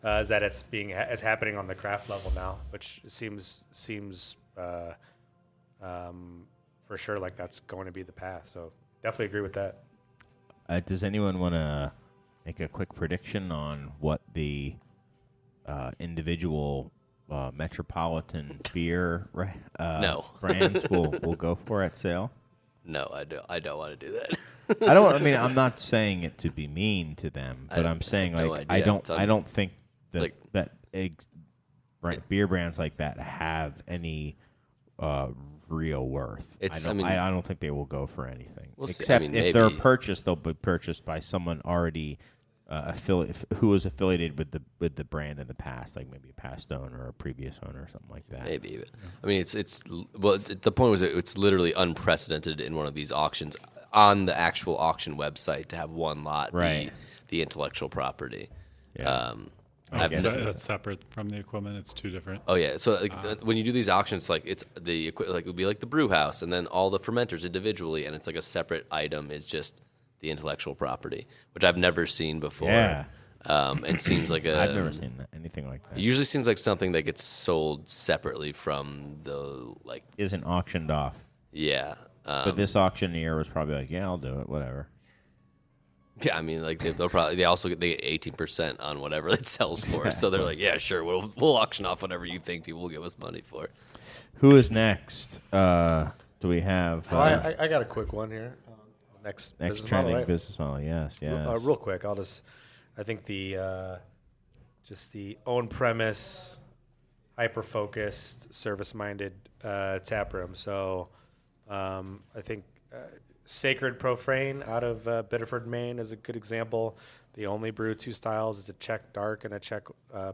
is that it's happening on the craft level now, which seems for sure like that's going to be the path. So definitely agree with that. Does anyone want to make a quick prediction on what the individual Metropolitan beer No. brands will go for at sale? No, I don't want to do that. I'm not saying it to be mean to them, but I'm saying no like idea. I don't think that Like- beer brands like that have any real worth. It's- I don't think they will go for anything. We'll see. Except if they're maybe. purchased, they'll be purchased by someone already who was affiliated with the brand in the past, like maybe a past owner or a previous owner or something like that. Maybe, but I mean, the point was that it's literally unprecedented in one of these auctions on the actual auction website to have one lot Right. be the intellectual property. Yeah. That's separate from the equipment. It's two different. Oh yeah, so when you do these auctions, like it's it would be like the brew house, and then all the fermenters individually, and it's like a separate item is just the intellectual property, which I've never seen before. Yeah. And seems like I've never seen anything like that. It usually seems like something that gets sold separately from the Isn't auctioned off. Yeah, But this auctioneer was probably like, yeah, I'll do it, whatever. Yeah, I mean, like they also get 18% on whatever it sells for. So they're like, yeah, sure, we'll auction off whatever you think people will give us money for. Who is next? Do we have I got a quick one here. Next business trending model, right? business model? Yes. Real quick, I think the on-premise, hyper-focused, service-minded tap room. So I think Sacred Profane out of Biddeford, Maine is a good example. They only brew 2 styles. It's a Czech dark and a Czech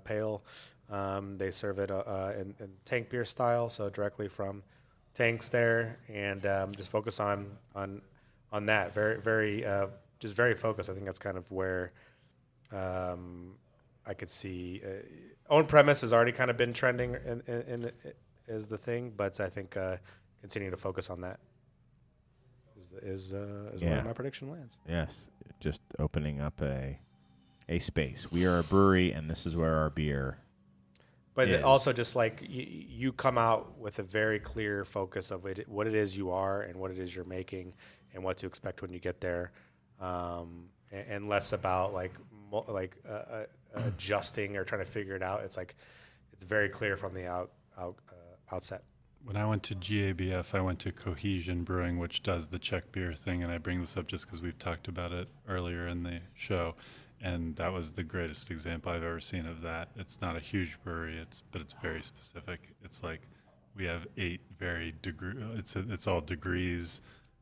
pale. They serve it in tank beer style, so directly from tanks there, and just focus on that. Very just very focused. I think that's kind of where I could see on premise has already kind of been trending in is the thing, but I think continuing to focus on that is where my prediction lands. Yes, just opening up a space. We are a brewery, and this is where our beer. But it also, just like you come out with a very clear focus of what it is you are and what it is you're making and what to expect when you get there, and less about adjusting or trying to figure it out. It's like it's very clear from the outset. When I went to GABF, I went to Cohesion Brewing, which does the Czech beer thing, and I bring this up just because we've talked about it earlier in the show. And that was the greatest example I've ever seen of that. It's not a huge brewery, but it's very specific. It's like we have 8 very it's all degrees,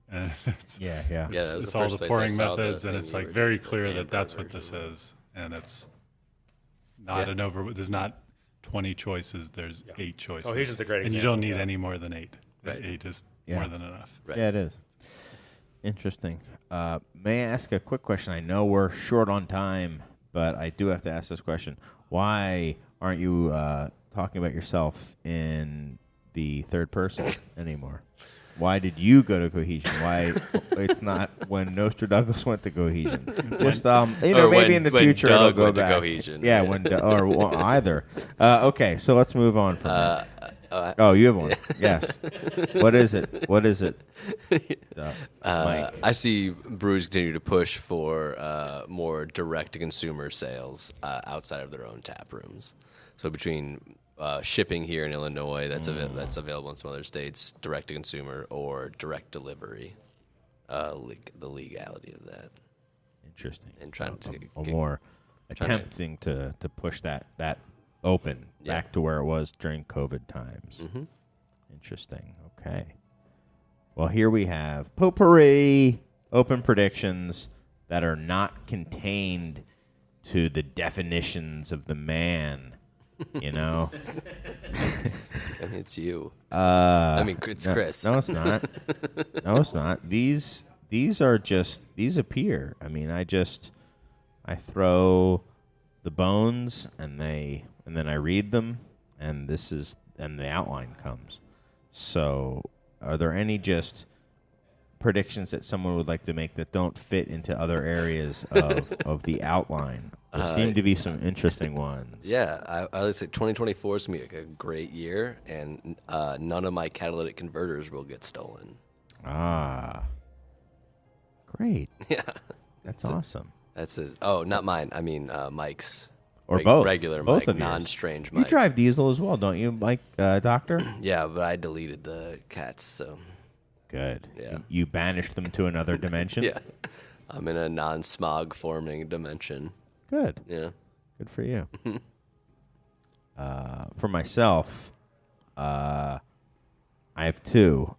and it's it's all the pouring methods, and it's like very clear that that's what this is. And it's not there's not 20 choices. There's 8 choices. Cohesion's a great example. And you don't need any more than 8. Right. 8 is more than enough. Right. Yeah, it is. Interesting. May I ask a quick question? I know we're short on time, but I do have to ask this question. Why aren't you talking about yourself in the third person anymore? Why did you go to Cohesion? Why it's not when Nostra Douglas went to Cohesion? Just maybe in the future it'll go back. Cohesion. Yeah, or either. Okay, so let's move on from that. You have one. Yes. What is it? Mike. I see breweries continue to push for more direct-to-consumer sales outside of their own tap rooms. So between shipping here in Illinois, that's available in some other states, direct-to-consumer or direct delivery, the legality of that. Interesting. And trying to attempting to push that open back to where it was during COVID times. Mm-hmm. Interesting. Okay. Well, here we have potpourri, open predictions that are not contained to the definitions of the man. You know? I mean, it's you. It's no, Chris. No, it's not. No, it's not. These appear. I mean, I throw the bones and then I read them, and the outline comes. So, are there any just predictions that someone would like to make that don't fit into other areas of the outline? There seem to be some interesting ones. Yeah, I would say 2024 is going to be a great year, and none of my catalytic converters will get stolen. Ah, great. Yeah. That's awesome. Not mine. I mean, Mike's. Or both. Regular both Mike, of non-strange You Mike. drive diesel as well, don't you, Mike, Doctor? Yeah, but I deleted the cats, so. Good. Yeah. You banished them to another dimension? Yeah. I'm in a non-smog forming dimension. Good. Yeah. Good for you. For myself, I have 2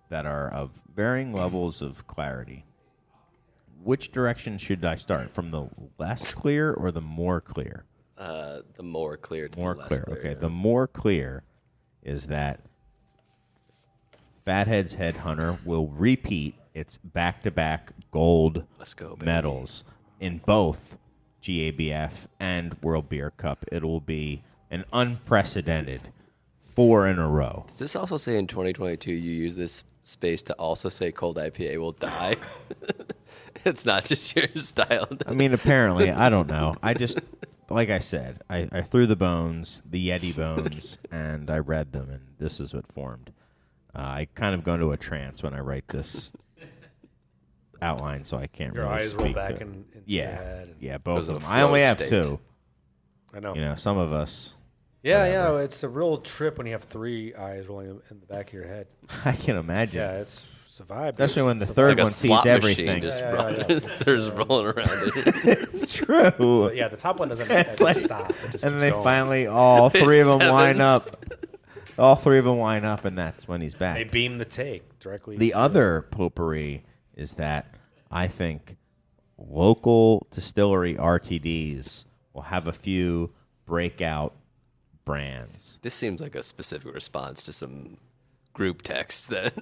that are of varying levels of clarity. Which direction should I start? From the less clear or the more clear? The more clear to More the less clear. clear. Okay. Yeah. The more clear is that Fathead's Headhunter will repeat its back-to-back gold Let's go, baby. medals in both GABF and World Beer Cup. It will be an unprecedented 4 in a row. Does this also say in 2022 you use this space to also say cold IPA will die? It's not just your style. I mean, apparently, I don't know. I just, like I said, I threw the bones, the Yeti bones, and I read them, and this is what formed. I kind of go into a trance when I write this outline, so I can't Your really eyes speak roll back to it. into Yeah, your head. And, yeah, both Goes of in a them. I only flow have state. 2. I know. You know, some of us. Yeah, whatever. yeah. It's a real trip when you have 3 eyes rolling in the back of your head. I can imagine. Yeah, it's a vibe. Especially when the It's a third It's like a one sees slot everything. machine just Yeah, yeah, yeah. rolling. There's rolling around it. It's true. But yeah, the top one doesn't like- stop. It just And keeps they going. finally, all 3 of them line Sevens. up. All 3 of them line up, and that's when he's back. They beam the take directly. The to other potpourri is that I think local distillery RTDs will have a few breakout brands. This seems like a specific response to some group texts that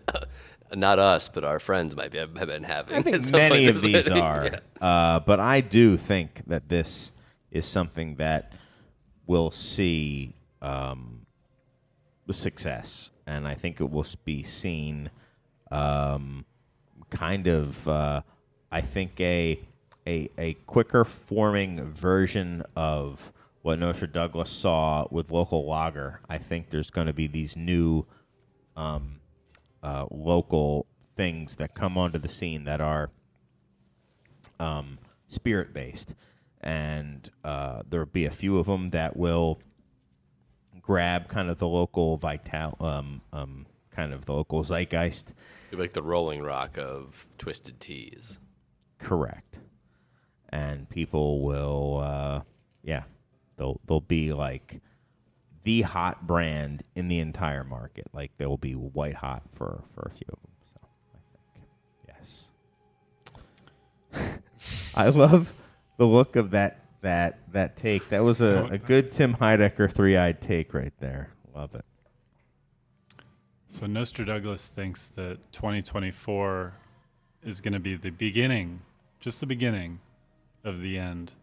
not us, but our friends might have been having. I think at some many point of this these evening. are. Yeah. But I do think that this is something that will see success. And I think it will be seen kind of, I think, a quicker forming version of what Nostra Douglas saw with local lager. I think there's going to be these new local things that come onto the scene that are spirit-based. And there will be a few of them that will grab kind of the local kind of the local zeitgeist. Like the Rolling Rock of twisted teas. Correct. And people will, they'll be like the hot brand in the entire market. Like they will be white hot for a few of them. So I think, yes. I love the look of that take. That was a good Tim Heidecker 3-eyed take right there. Love it. So Nostra Douglas thinks that 2024 is going to be the beginning, just the beginning of the end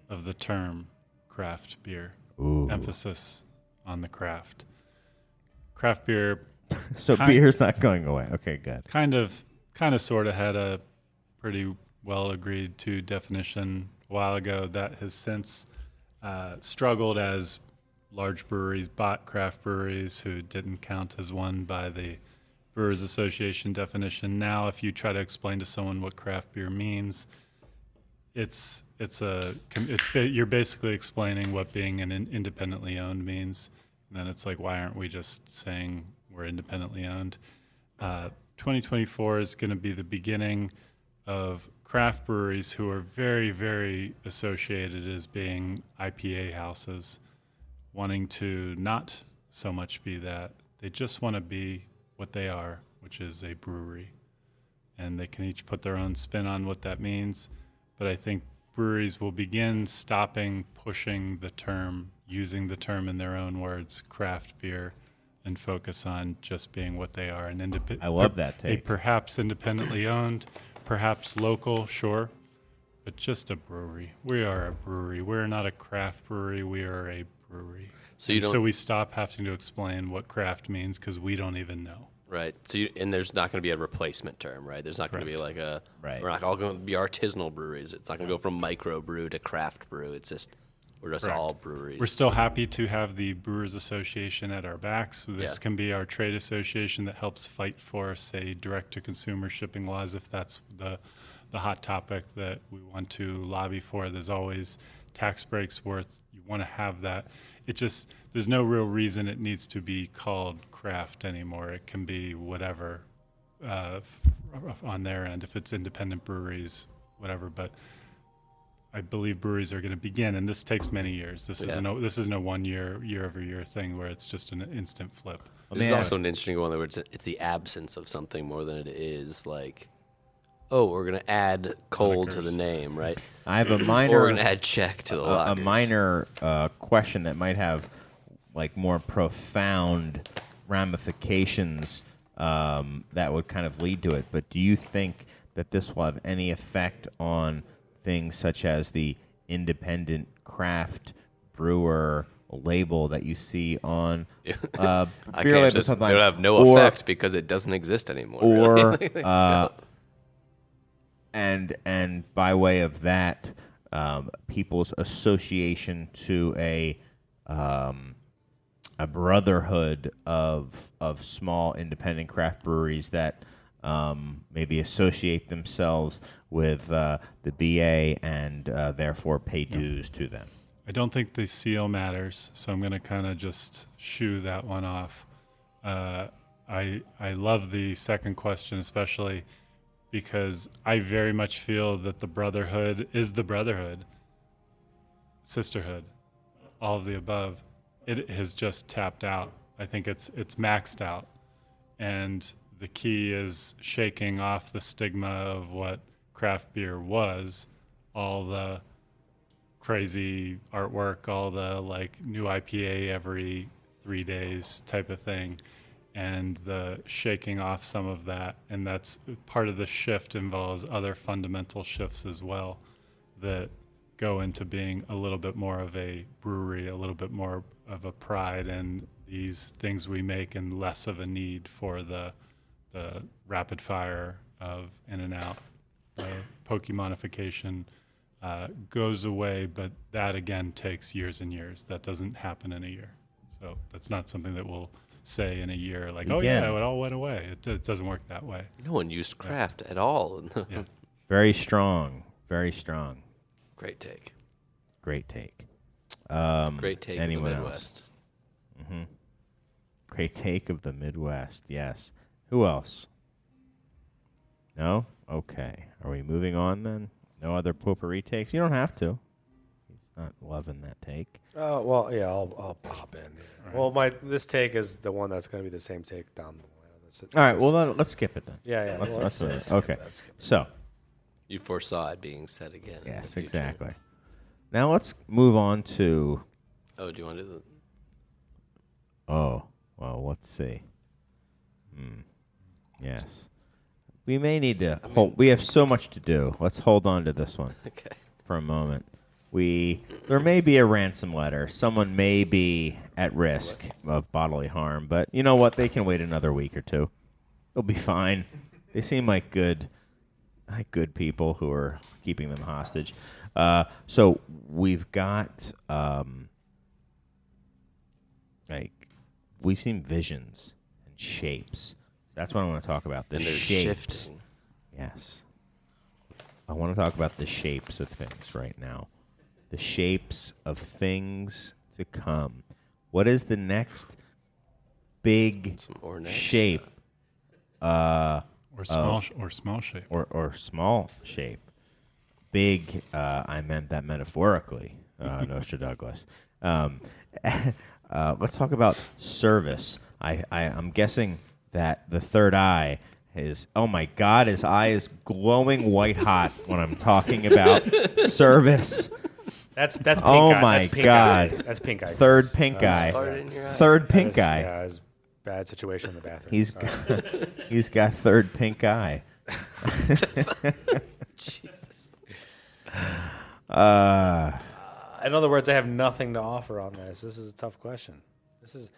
of the term craft beer. Ooh. Emphasis on the craft. Craft beer So Kind- beer's not going away. Okay, good. kind of sort of had a pretty well agreed to definition a while ago that has since struggled as large breweries bought craft breweries who didn't count as one by the Brewers Association definition. Now, if you try to explain to someone what craft beer means, you're basically explaining what being an independently owned means. And then it's like, why aren't we just saying we're independently owned? 2024 is going to be the beginning of craft breweries who are very, very associated as being IPA houses, wanting to not so much be that. They just want to be what they are, which is a brewery. And they can each put their own spin on what that means. But I think breweries will begin stopping pushing the term, using the term in their own words, craft beer, and focus on just being what they are. I love that take. Perhaps independently owned, perhaps local, sure, but just a brewery. We are a brewery. We're not a craft brewery. We are a brewery. So you And don't- So we stop having to explain what craft means because we don't even know. Right. So and there's not going to be a replacement term, right? There's not going to be like a Right. We're not all going to be artisanal breweries. It's not going to go from micro brew to craft brew. It's just we're just Correct. all breweries. We're still happy to have the Brewers Association at our backs. This Yeah. can be our trade association that helps fight for, say, direct-to-consumer shipping laws if that's the hot topic that we want to lobby for. There's always tax breaks worth. You want to have that. There's no real reason it needs to be called craft anymore. It can be whatever on their end, if it's independent breweries, whatever. But I believe breweries are going to begin, and this takes many years. This isn't a 1 year-over-year thing where it's just an instant flip. This is also an interesting one where it's the absence of something more than it is like, oh, we're going to add cold to the Monikers. name, right? I have a Or we're minor going to add Czech to the a lagers. minor question that might have like more profound ramifications that would kind of lead to it. But do you think that this will have any effect on things such as the independent craft brewer label that you see on I beer can't labels? just, something it'll like- have no or- effect because it doesn't exist anymore. Or really. and by way of that, people's association to a a brotherhood of small independent craft breweries that maybe associate themselves with the BA and therefore pay dues to them. I don't think the seal matters, so I'm going to kind of just shoo that one off. I love the second question, especially because I very much feel that the brotherhood is the brotherhood, sisterhood, all of the above. It has just tapped out. I think it's maxed out, and the key is shaking off the stigma of what craft beer was, all the crazy artwork, all the like new IPA every 3 days type of thing, and the shaking off some of that. And that's part of the shift involves other fundamental shifts as well that go into being a little bit more of a brewery, a little bit more of a pride in these things we make, and less of a need for the rapid fire of in and out. Pokemonification goes away, but that again takes years and years. That doesn't happen in a year. So that's not something that we'll say in a year, like, oh Again. yeah, it all went away. It doesn't work that way. No one used craft at all. Yeah. Very strong. Very strong. Great take. Great take. Great take of the anyone Midwest. else? Great take of the Midwest. Yes. Who else? No? Okay. Are we moving on then? No other potpourri takes? You don't have to. He's not loving that take. Oh well, yeah, I'll pop in. Yeah. Well, this take is the one that's going to be the same take down the line. That's it. All right. Well, then let's skip it then. Yeah. Let's skip okay. it, let's skip it. So, You foresaw it being said again. in the yes, future. exactly. Now let's move on to. Oh, do you want to do Oh, well, let's see. Yes. We may need to hold. We have so much to do. Let's hold on to this one the? Okay. for a moment. There may be a ransom letter. Someone may be at risk of bodily harm, but you know what? They can wait another week or two. They'll be fine. They seem like good people who are keeping them hostage. So we've got we've seen visions and shapes. That's what I want to talk about. The And there's shapes. shifting. Yes. I want to talk about the shapes of things right now. The shapes of things to come. What is the next big Some ornate shape? Or small shape. Or small shape. Big, I meant that metaphorically, Nostra Douglas. Let's talk about service. I'm guessing that the third eye is, oh my God, his eye is glowing white hot when I'm talking about service. That's pink Oh eye. my That's pink God. Eye. That's pink eye. Third guys. pink eye. Fart in your eye? Third pink That is- eye. Yeah, it was a bad situation in the bathroom. He's got third pink eye. Jesus. In other words, I have nothing to offer on this. This is a tough question. This is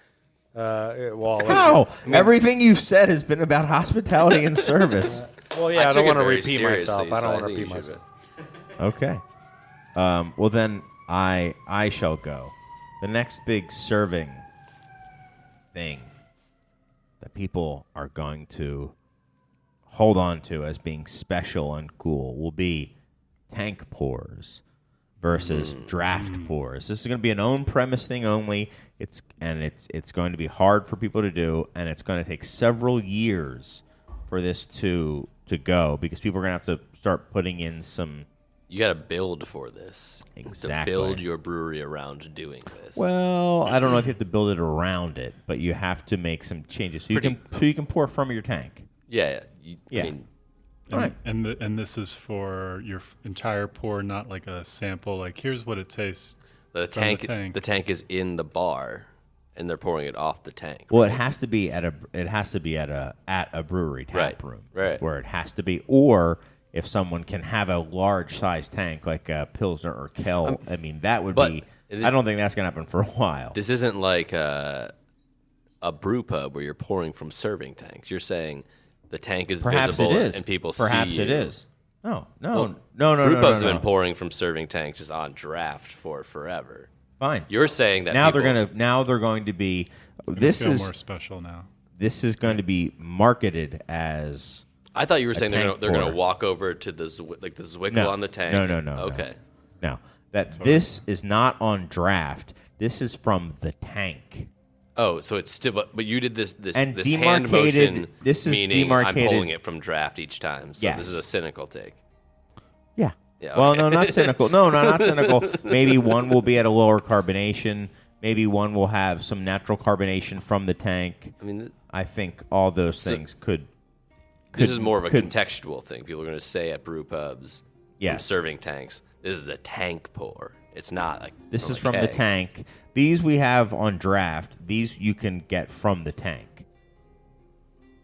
well. How? Everything you've said has been about hospitality and service. Well, yeah, I took don't it want to very repeat seriously, myself. I so don't want to think repeat you should- myself. Okay. Well, then I shall go. The next big serving thing that people are going to hold on to as being special and cool will be tank pours versus draft pours. This is going to be an on-premise thing only. It's going to be hard for people to do, and it's going to take several years for this to go because people are going to have to start putting in some. You got to build for this. Exactly. To build your brewery around doing this. Well, I don't know if you have to build it around it, but you have to make some changes so you can pour from your tank. Yeah. Yeah. I mean, Right. And this is for your entire pour, not like a sample. Like, here's what it tastes. the from tank. The tank is in the bar, and they're pouring it off the tank. Well, it has to be at a brewery tap Right. room. Right. That's where it has to be. Or if someone can have a large size tank like a Pilsner or Kel, I mean that would but be. it- I don't think that's going to happen for a while. This isn't like a brew pub where you're pouring from serving tanks. You're saying the tank is Perhaps visible it is. and people Perhaps see you. it is. No. Brew No. pubs have been pouring from serving tanks just on draft for forever. Fine. You're saying that now people, they're going to be. It's This gonna feel is more special now. this is going to be marketed as. I thought you were saying they're tank going to pour. walk over to the the Zwickle No. on the tank. No. Okay. No, that this is not on draft. This is from the tank. Oh, so it's still, but you did this And this hand demarcated- motion. this is meaning demarcated- I'm pulling it from draft each time. So Yes. this is a cynical take. Yeah. Yeah, Well, okay. no, not cynical. No, not cynical. Maybe one will be at a lower carbonation. Maybe one will have some natural carbonation from the tank. I mean, I think all those things could. this is more of a could- contextual thing. People are going to say at brew pubs, from Yes. serving tanks. This is a tank pour. It's not like This is a from the keg. tank. These we have on draft. These you can get from the tank.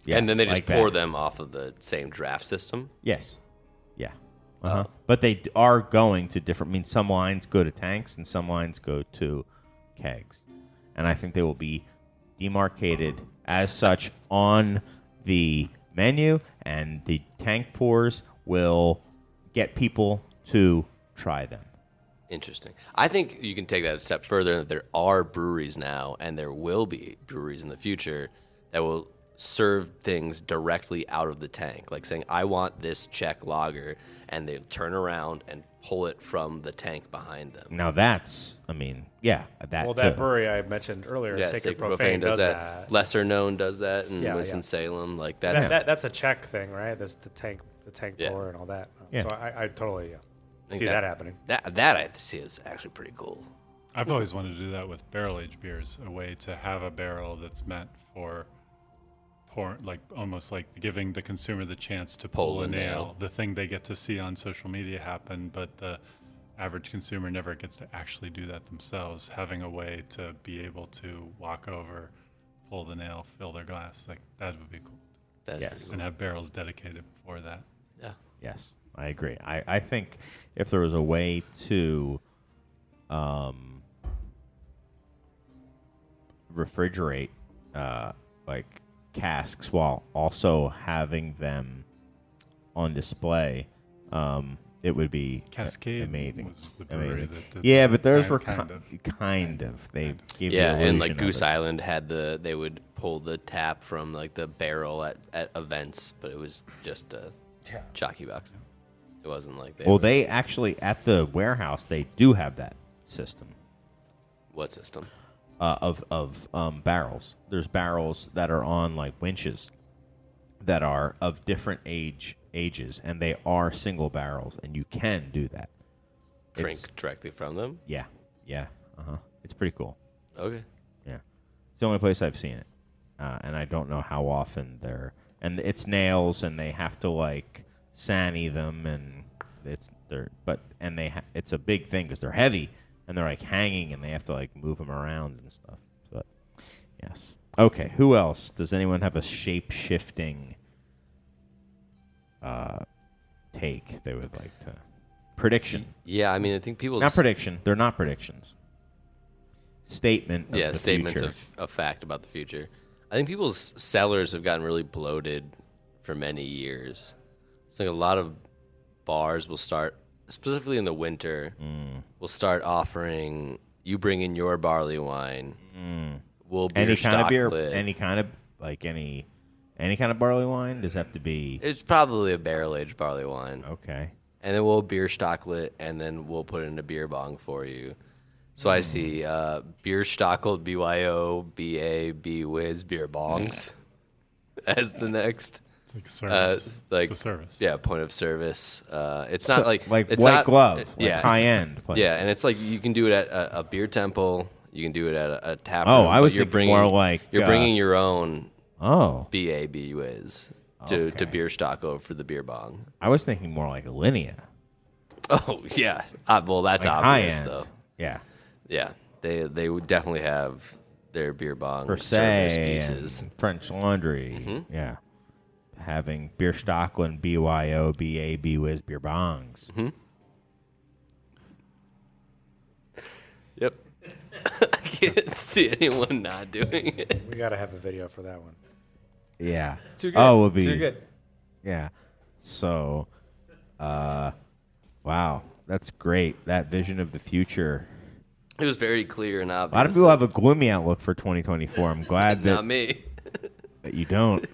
Yes, and then they just like pour that. them off of the same draft system. Yes. Yeah. Uh-huh. But they are going to different. I mean, some lines go to tanks and some lines go to kegs, and I think they will be demarcated as such on the menu, and the tank pours will get people to try them. Interesting. I think you can take that a step further. That there are breweries now, and there will be breweries in the future that will serve things directly out of the tank, like saying, "I want this Czech lager," and they'll turn around and pull it from the tank behind them. Now that's, I mean, yeah, that. Well, that too. brewery I mentioned earlier, Yeah, Sacred Profane, does that. Lesser known does that, and Yeah, Winston yeah. Salem, like that's That's a Czech thing, right? That's the tank Yeah. pour and all that. Yeah. So I totally think see that happening. That I see is actually pretty cool. I've always wanted to do that with barrel aged beers, a way to have a barrel that's meant for pour, like almost like giving the consumer the chance to pull a nail, the thing they get to see on social media happen, but the average consumer never gets to actually do that themselves. Having a way to be able to walk over, pull the nail, fill their glass, like that would be cool. That's Yes. pretty cool. And have barrels dedicated for that. Yeah. Yes, I agree. I think if there was a way to refrigerate like casks while also having them on display, it would be Cascade amazing. was the brewery Amazing. that did Yeah, that. but those Kind- were kind of. kind of. They gave Yeah, you and like illusion of Goose it. Island had they would pull the tap from like the barrel at events, but it was just a jockey box. It wasn't like Well, they actually at the warehouse they do have that system. what system? Of barrels. There's barrels that are on like winches that are of different ages, and they are single barrels, and you can do that. Drink It's- directly from them. Yeah. It's pretty cool. Okay. Yeah, it's the only place I've seen it, and I don't know how often they're. And it's nails, and they have to like sani them, and it's a big thing because they're heavy. And they're like hanging, and they have to like move them around and stuff. But yes, okay. Who else? Does anyone have a shape-shifting take they would like to prediction? Yeah, I mean, I think people's Not prediction. They're not predictions. Statement. Of the statements future. of fact about the future. I think people's cellars have gotten really bloated for many years. It's like a lot of bars will start, specifically in the winter, will start offering. You bring in your barley wine. We'll beer any kind of stock beer, it. any kind of any kind of barley wine. Does it have to be It's probably a barrel aged barley wine, okay? and then we'll beer stocklet, and then we'll put it in a beer bong for you. So I see beer stockled, BYO, BA, B-Wiz, beer bongs as the next. It's like a service. Like, it's a service. Yeah, point of service. It's not like like it's white not, glove, like yeah, high end. yeah, and it's like you can do it at a beer temple. You can do it at a tap Oh, room. I but was you're thinking bringing more like, you're bringing your own oh, BA, B-Wiz to Okay. beer stock over for the beer bong. I was thinking more like a Linea, Oh yeah, well that's like high obvious end. though. Yeah, Yeah, they would definitely have their beer bong per service se, pieces. and French Laundry. Yeah, having beer Stockland, BYO, BA, B-Wiz, beer bongs. Yep. I can't see anyone not doing it. We got to have a video for that one. Yeah. Too good. Oh, it would be Too good. Yeah. So, wow, that's great. That vision of the future. It was very clear and obvious. A lot of people have a gloomy outlook for 2024. I'm glad Not that, me. that you don't.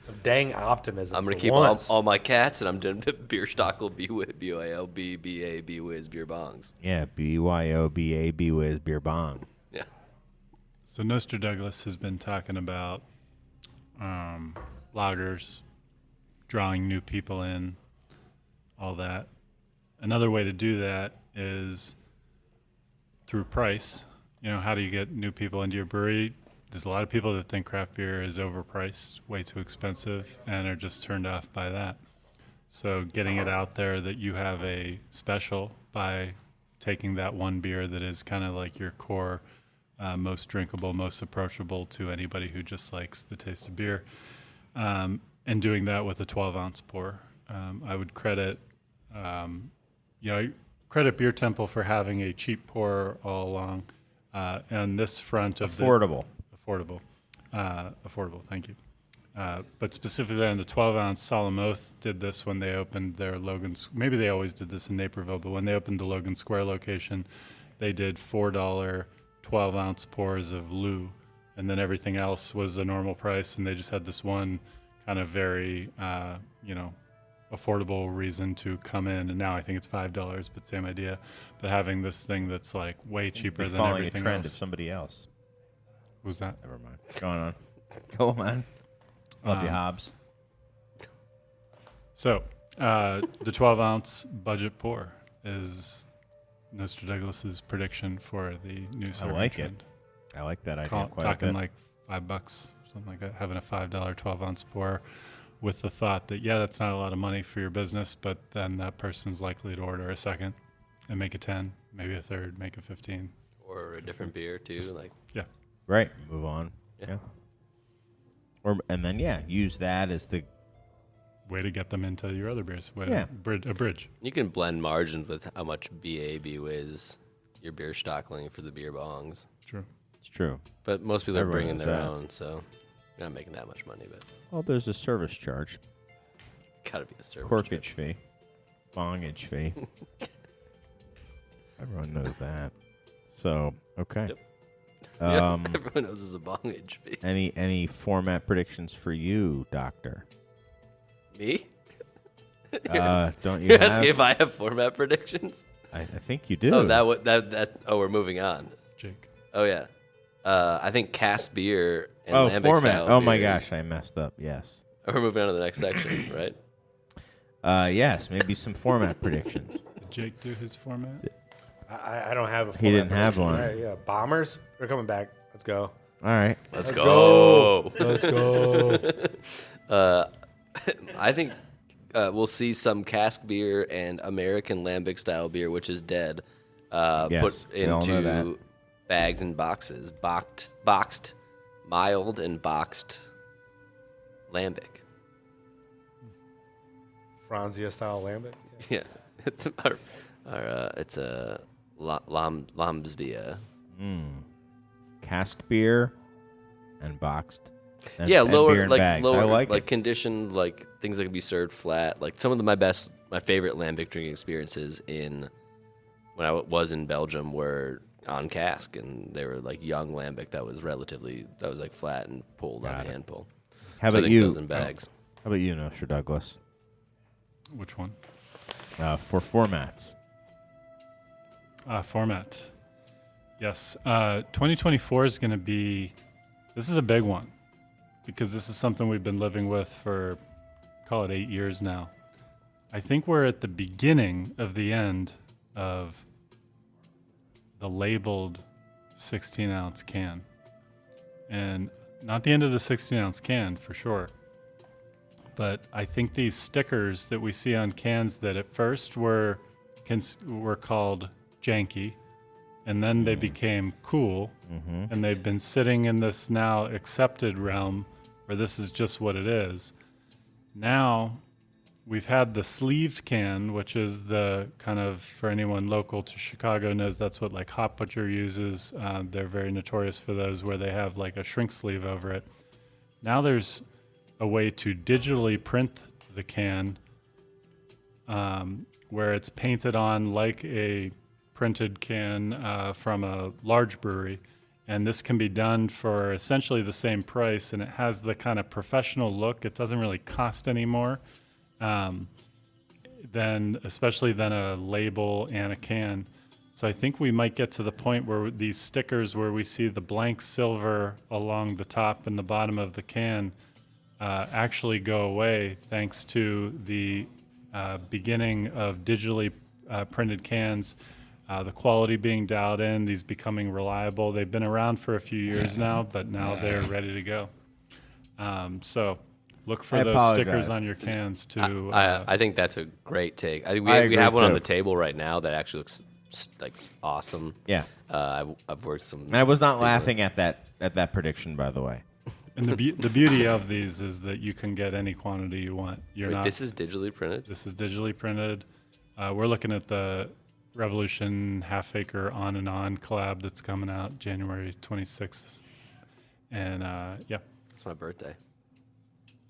Some dang optimism. I'm going to for keep once. all my cats, and I'm doing beer stockel, BYOB, BA, B-Wiz, beer bongs. Yeah, BYOBA, B-Wiz, beer bong. Yeah. So Nostra Douglas has been talking about lagers, drawing new people in, all that. Another way to do that is through price. You know, how do you get new people into your brewery? There's a lot of people that think craft beer is overpriced, way too expensive, and are just turned off by that. So getting it out there that you have a special by taking that one beer that is kind of like your core, most drinkable, most approachable to anybody who just likes the taste of beer, and doing that with a 12-ounce pour. I would credit, credit Beer Temple for having a cheap pour all along, and this front of Affordable. Affordable, thank you. But specifically on the 12-ounce, Solemn Oath did this when they opened their Logan's. Maybe they always did this in Naperville, but when they opened the Logan Square location, they did $4 12-ounce pours of Lou, and then everything else was a normal price, and they just had this one kind of very, affordable reason to come in. And now I think it's $5, but same idea. But having this thing that's like way cheaper than Following everything a trend else. of somebody else. Was that? Never mind. Going on. Go on. Love you, Hobbs. So, the 12-ounce budget pour is Nostra Douglas's prediction for the new serving like it. trend. I like that idea quite a Talking bit. like $5, something like that, having a $5 12-ounce pour with the thought that, yeah, that's not a lot of money for your business, but then that person's likely to order a second and make a 10, maybe a third, make a 15. Or a different beer, too. Yeah. Right. Move on. Yeah. And then, use that as the... Way to get them into your other beers. Yeah. A bridge. You can blend margins with how much BA, B-Wiz, your beer stockling for the beer bongs. True. It's true. But most people are Everyone bringing knows their that. own, so you're not making that much money, but Well, there's a service charge. gotta be a service. Corkage fee. Bongage fee. Everyone knows that. So, okay. Yep. Yeah, Um, everyone knows there's a bongage fee. any format predictions for you, Doctor? Me? Don't you You're have? asking if I have format predictions? I think you do. Oh, that. Oh, we're moving on. Jake. Oh yeah, I think cast beer and lambic format. style Oh my beers. gosh, I messed up. Yes. We're moving on to the next section, right? Yes, maybe some format predictions. Did Jake do his format? I don't have a. He didn't have format one. prediction. Yeah, Bombers. They're coming back. Let's go. All right. Let's go. go. Let's go. I think we'll see some cask beer and American lambic style beer, which is dead, Yes, put we all know that. into bags and boxes, boxed, mild and boxed lambic. Franzia style lambic. Yeah, it's it's a Lambsbia. Cask beer and boxed. And, Yeah, and beer lower in like bags. lower I like it. conditioned, like things that can be served flat. Like some of my favorite lambic drinking experiences in when I was in Belgium were on cask, and they were like young lambic that was like flat and pulled on a hand pull. How So I about think you? those in bags. How about you, Nostra Douglas? Which one? For formats. Format. Yes. 2024 is going to be, this is a big one because this is something we've been living with for, call it 8 years now. I think we're at the beginning of the end of the labeled 16-ounce can. And not the end of the 16-ounce can for sure. But I think these stickers that we see on cans that at first were called janky, and then they became cool, and they've been sitting in this now accepted realm where this is just what it is. Now we've had the sleeved can, which is the kind of, for anyone local to Chicago knows, that's what like Hot Butcher uses. They're very notorious for those where they have like a shrink sleeve over it. Now there's a way to digitally print the can where it's painted on like a printed can from a large brewery. And this can be done for essentially the same price, and it has the kind of professional look. It doesn't really cost any more especially than a label and a can. So I think we might get to the point where these stickers where we see the blank silver along the top and the bottom of the can actually go away thanks to the beginning of digitally printed cans, the quality being dialed in, these becoming reliable. They've been around for a few years now, but now they're ready to go. So look for those stickers on your cans to... I think that's a great take. I think I we agree have one on too. the table right now that actually looks like awesome. Yeah. I've worked some... And I was not laughing at that prediction, by the way. And the beauty of these is that you can get any quantity you want. This is digitally printed? This is digitally printed. We're looking at the Revolution Half Acre On and On collab that's coming out January 26th. And It's my birthday.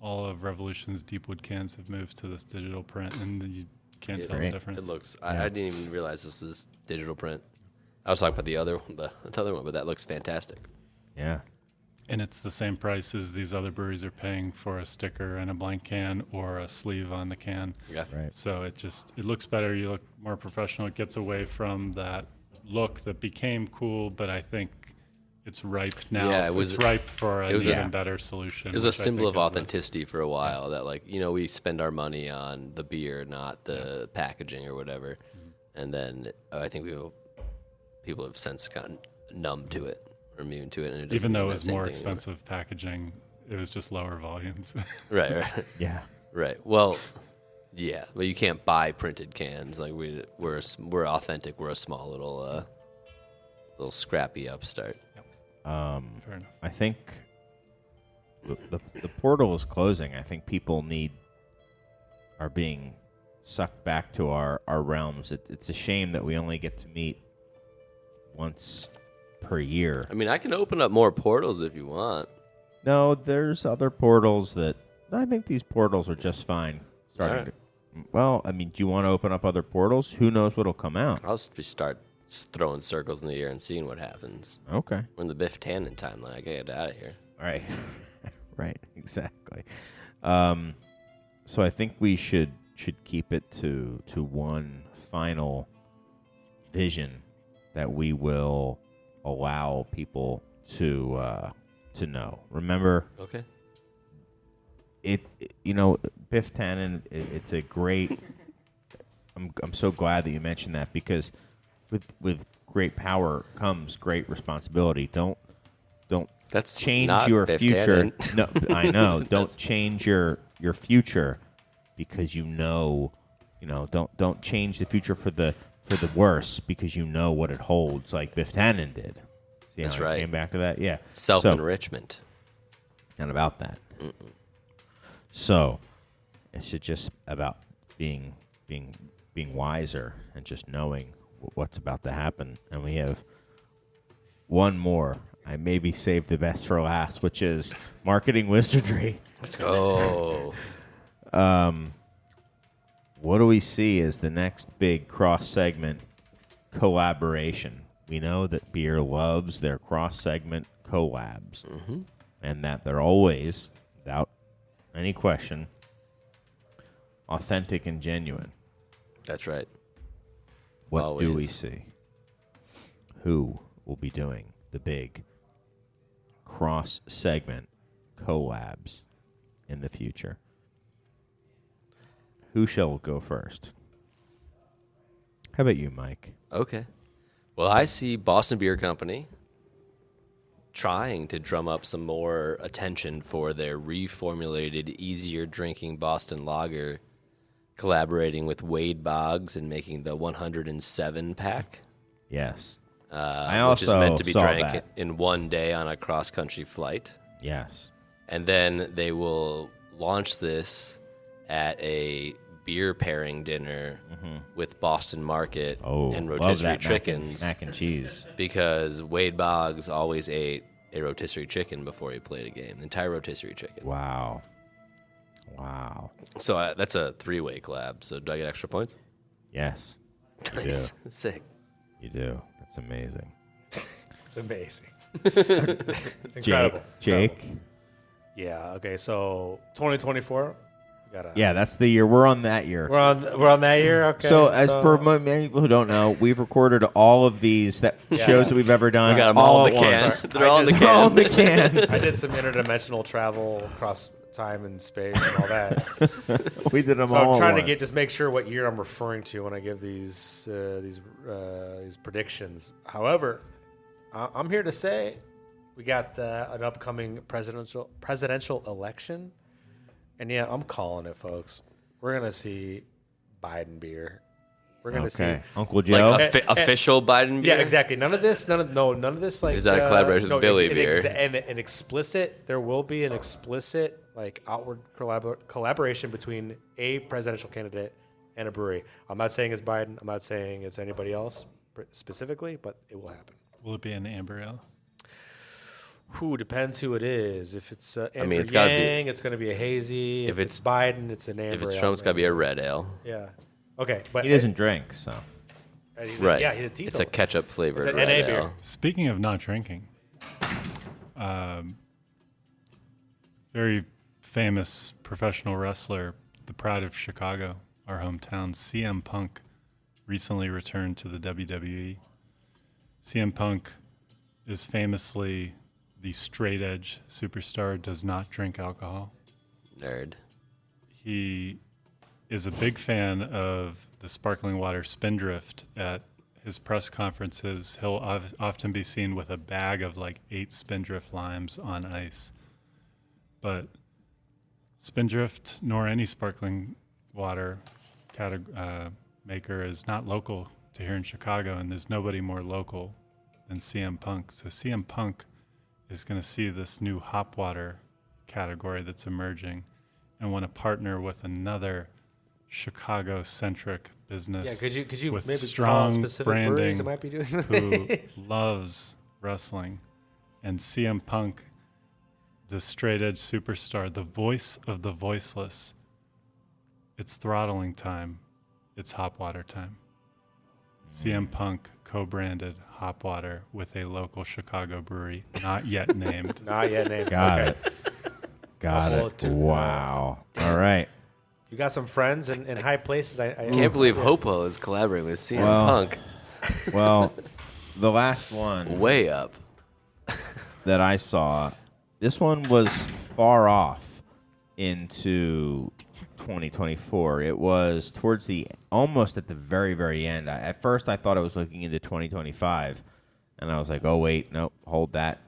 all of Revolution's Deepwood cans have moved to this digital print, and you can't tell the great. difference. It looks... I didn't even realize this was digital print. I was talking about the other one, but that looks fantastic. Yeah. And it's the same price as these other breweries are paying for a sticker and a blank can or a sleeve on the can. Yeah. Right. So it looks better. You look more professional. It gets away from that look that became cool, but I think it's ripe now. Yeah, it was- it's ripe for an it was even better solution. It was a which I symbol think of is this. authenticity for a while that, like, we spend our money on the beer, not the packaging or whatever. And then I think people have since gotten numb to it or immune to it. And it doesn't Even though mean it the was same more thing anymore. expensive packaging, it was just lower volumes. Right. Yeah. Right. Well, yeah, but you can't buy printed cans. Like we're authentic. We're a small little scrappy upstart. Fair enough. I think the portal is closing. I think people are being sucked back to our realms. It's a shame that we only get to meet once per year. I mean, I can open up more portals if you want. No, there's other portals that I think these portals are just fine. Well, I mean, do you want to open up other portals? Who knows what'll come out? I'll start throwing circles in the air and seeing what happens. Okay. We're in the Biff Tannen timeline. I gotta get out of here. All right. Right. Exactly. So I think we should keep it to one final vision that we will allow people to know. Remember, Okay. Biff Tannen. It's a great. I'm so glad that you mentioned that, because with great power comes great responsibility. Don't That's change not your Biff future. Tannen. No, I know. Don't change your future because don't change the future for the worse because you know what it holds, like Biff Tannen did. See That's how I right. came back to that? Yeah. Self-enrichment. Not about that. So it's just about being wiser and just knowing what's about to happen. And we have one more. I maybe saved the best for last, which is marketing wizardry. Let's go. What do we see as the next big cross-segment collaboration? We know that beer loves their cross-segment collabs, and that they're always, without any question, authentic and genuine. That's right. What do we Always. see? Who will be doing the big cross-segment collabs in the future? Who shall go first? How about you, Mike? Okay. Well, I see Boston Beer Company trying to drum up some more attention for their reformulated, easier drinking Boston Lager, collaborating with Wade Boggs and making the 107 pack, Yes. which is meant to be saw drank that. in one day on a cross country flight. Yes. And then they will launch this at a beer pairing dinner with Boston Market Oh, and love rotisserie that chickens. mac and cheese. Because Wade Boggs always ate a rotisserie chicken before he played a game, the entire rotisserie chicken. Wow. So that's a three-way collab. So do I get extra points? Yes. You Nice. do. Sick. You do. That's amazing. It's amazing. It's incredible. Jake. Incredible. Yeah. Okay. So 2024. Yeah, that's the year. We're on that year. We're on that year. Okay. So, as for many people who don't know, we've recorded all of these shows that we've ever done. We got them all in the can. They're all in the They're all in the can. I did some interdimensional travel across time and space and all that. We did them So all. I'm trying to once. just make sure what year I'm referring to when I give these predictions. However, I'm here to say we got an upcoming presidential election, and yeah, I'm calling it, folks. We're gonna see Biden beer. We're gonna see Uncle Joe. Like official Biden beer? Yeah, exactly. None of this. None of this. Like, Is that a collaboration with Billy Beer? An explicit. There will be an explicit outward collaboration between a presidential candidate and a brewery. I'm not saying it's Biden. I'm not saying it's anybody else specifically, but it will happen. Will it be an amber ale? Who depends who it is. If it's Andrew it's gotta be- Yang, it's going to be a hazy. If it's Biden, it's an amber. If it's ale, Trump, it's got to maybe. be a red ale. Yeah. Okay, but He doesn't drink, so. Right. Yeah, he's a It's a ketchup flavored It's red an NA beer. ale. Speaking of not drinking, very famous professional wrestler, the Pride of Chicago, our hometown, CM Punk, recently returned to the WWE. CM Punk is famously the straight edge superstar, does not drink alcohol. Nerd. He is a big fan of the sparkling water Spindrift. At his press conferences, he'll often be seen with a bag of 8 Spindrift limes on ice. But Spindrift, nor any sparkling water maker, is not local to here in Chicago, and there's nobody more local than CM Punk. So CM Punk is going to see this new hop water category that's emerging and want to partner with another Chicago-centric business. Yeah, could you with maybe call strong out specific breweries that branding might be doing who this? loves wrestling. And CM Punk, the straight-edge superstar, the voice of the voiceless, it's throttling time. It's hop water time. CM Punk co-branded hop water with a local Chicago brewery, not yet named. Not yet named. Got Okay. it. Got Couple it. of two- Wow. All right. You got some friends in high places. I Can't believe Hopo is collaborating with CM Well, Punk. Well, the last one Way up. that I saw, this one was far off into 2024. It was towards almost at the very, very end. At first, I thought I was looking into 2025, and I was like, "Oh wait, nope, hold that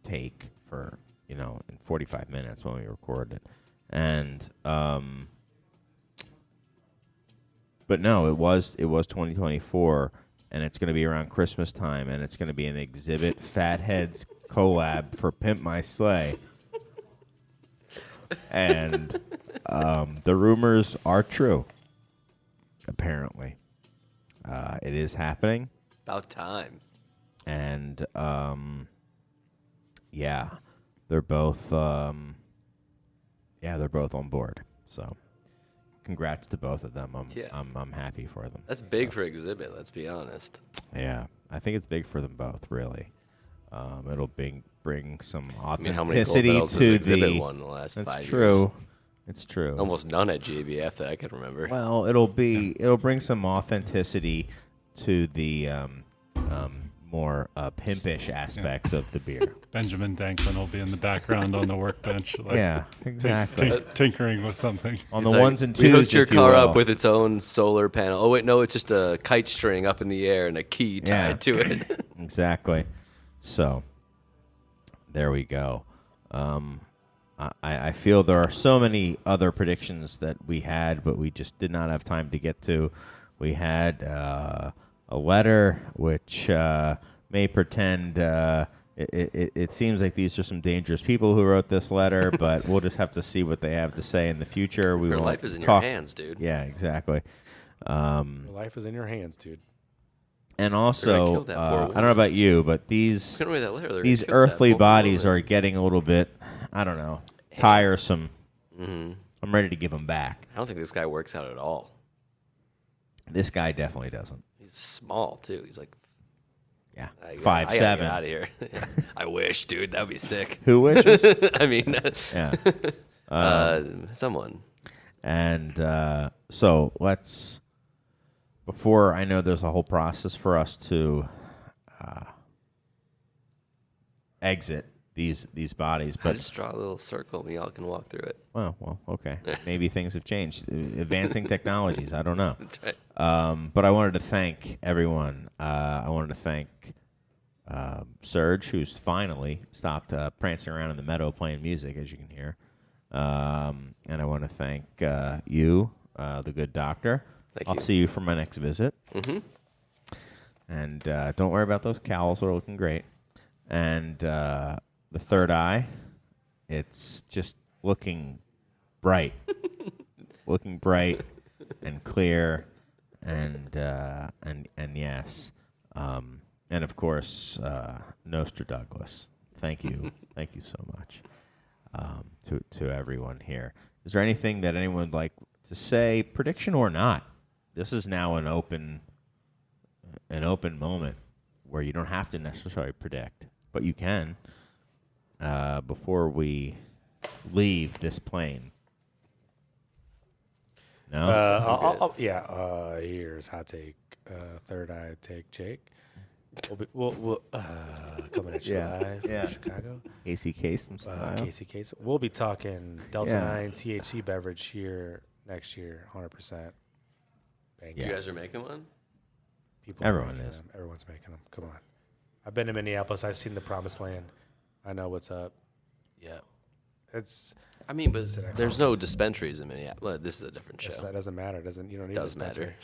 take for in 45 minutes when we recorded it." And but no, it was 2024, and it's going to be around Christmas time, and it's going to be an Exhibit Fatheads collab for Pimp My Sleigh. And the rumors are true. Apparently, it is happening, About time. and yeah, they're both they're both on board. So, congrats to both of them. I'm happy for them. That's big for Exhibit, let's be honest. Yeah, I think it's big for them both. Really, it'll bring some I mean, how many gold authenticity medals has to Exhibit won in the last That's 5 true. years? It's true. Almost none at GBF that I can remember. Well, it'll bring some authenticity to the more pimpish aspects of the beer. Benjamin Danklin will be in the background on the workbench, Yeah, exactly. tinkering with something. On It's the like, ones and we twos, hooked your if you car will. up with its own solar panel. Oh wait, no, it's just a kite string up in the air and a key tied to it. Exactly. So there we go. I feel there are so many other predictions that we had, but we just did not have time to get to. We had a letter which may pretend it seems like these are some dangerous people who wrote this letter, but we'll just have to see what they have to say in the future. Your won't life is in your talk- hands, dude. Yeah, exactly. Your life is in your hands, dude. And They're gonna also, kill that poor I don't know about you, but these Couldn't read that letter. They're gonna these kill that earthly poor bodies woman. are getting a little bit, I don't know, tiresome. Mm-hmm. I'm ready to give them back. I don't think this guy works out at all. This guy definitely doesn't. small too. He's like, Yeah, I 5'7". gotta get out of here. I wish, dude. That'd be sick. Who wishes? I mean, Yeah. someone. And so let's, before I know there's a whole process for us to exit these bodies, I but just draw a little circle and we all can walk through it. well, okay. Maybe things have changed. Advancing technologies, I don't know. That's right. But I wanted to thank everyone. I wanted to thank Serge, who's finally stopped prancing around in the meadow playing music, as you can hear. And I want to thank you, the good doctor. I'll see you for my next visit. Mm-hmm. And don't worry about those cowls. They're looking great. And the third eye, it's just looking bright. Looking bright and clear. And yes. And, of course, Nostra Douglas. Thank you. Thank you so much to everyone here. Is there anything that anyone would like to say, prediction or not? This is now an open moment where you don't have to necessarily predict, but you can before we leave this plane. No? Here's hot take. Third eye take, Jake. We'll coming at you live from Chicago. Casey Case from Casey Case. We'll be talking Delta 9 THC beverage here next year, 100%. You guys are making one? Everyone is. Them. Everyone's making them. Come on. I've been to Minneapolis. I've seen the promised land. I know what's up. Yeah. I mean, but there's no dispensaries in Minneapolis. This is a different show. That doesn't matter. You don't need Does a dispensary. matter.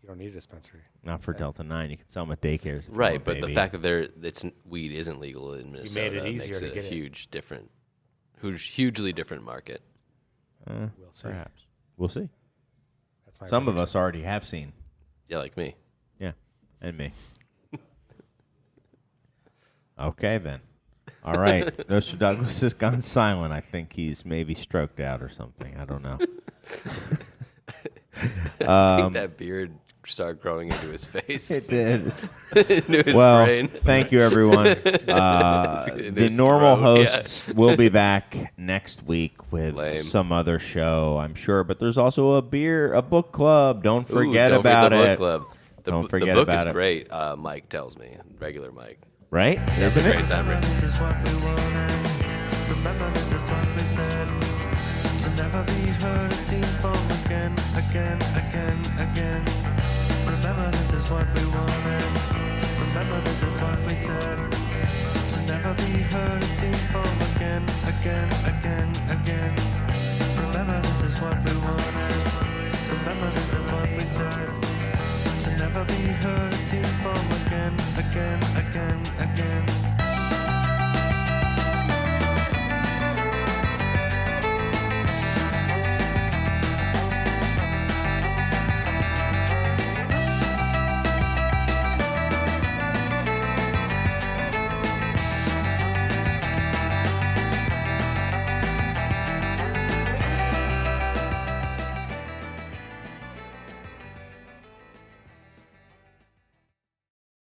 You don't need a dispensary. Not for Delta 9. You can sell them at daycares. if you Right, want, but baby. the fact that weed isn't legal in Minnesota made it easier makes to it get a it. hugely different market. We'll see. Perhaps. We'll see. That's my Some of prediction. us already have seen. Yeah, like me. Yeah, and me. Okay, then. All right. Mr. Douglas has gone silent. I think he's maybe stroked out or something. I don't know. I think that beard started growing into his face. It did. into his Well, brain. thank you, everyone. The his normal throat, yeah. hosts will be back next week with Lame. some other show, I'm sure. But there's also a book club. Don't forget Don't about forget the it. book club. Don't forget the book about is it. great. Mike tells me, regular Mike. Right? It's a Isn't great it? time. This is what we wanted. Remember, this is what we said. To never be heard, seen from again. Remember, this is what we wanted. Remember, this is what we said. To never be heard, seen from again. Remember, this is what we wanted. Remember, this is what we said. To never be heard, seen from again.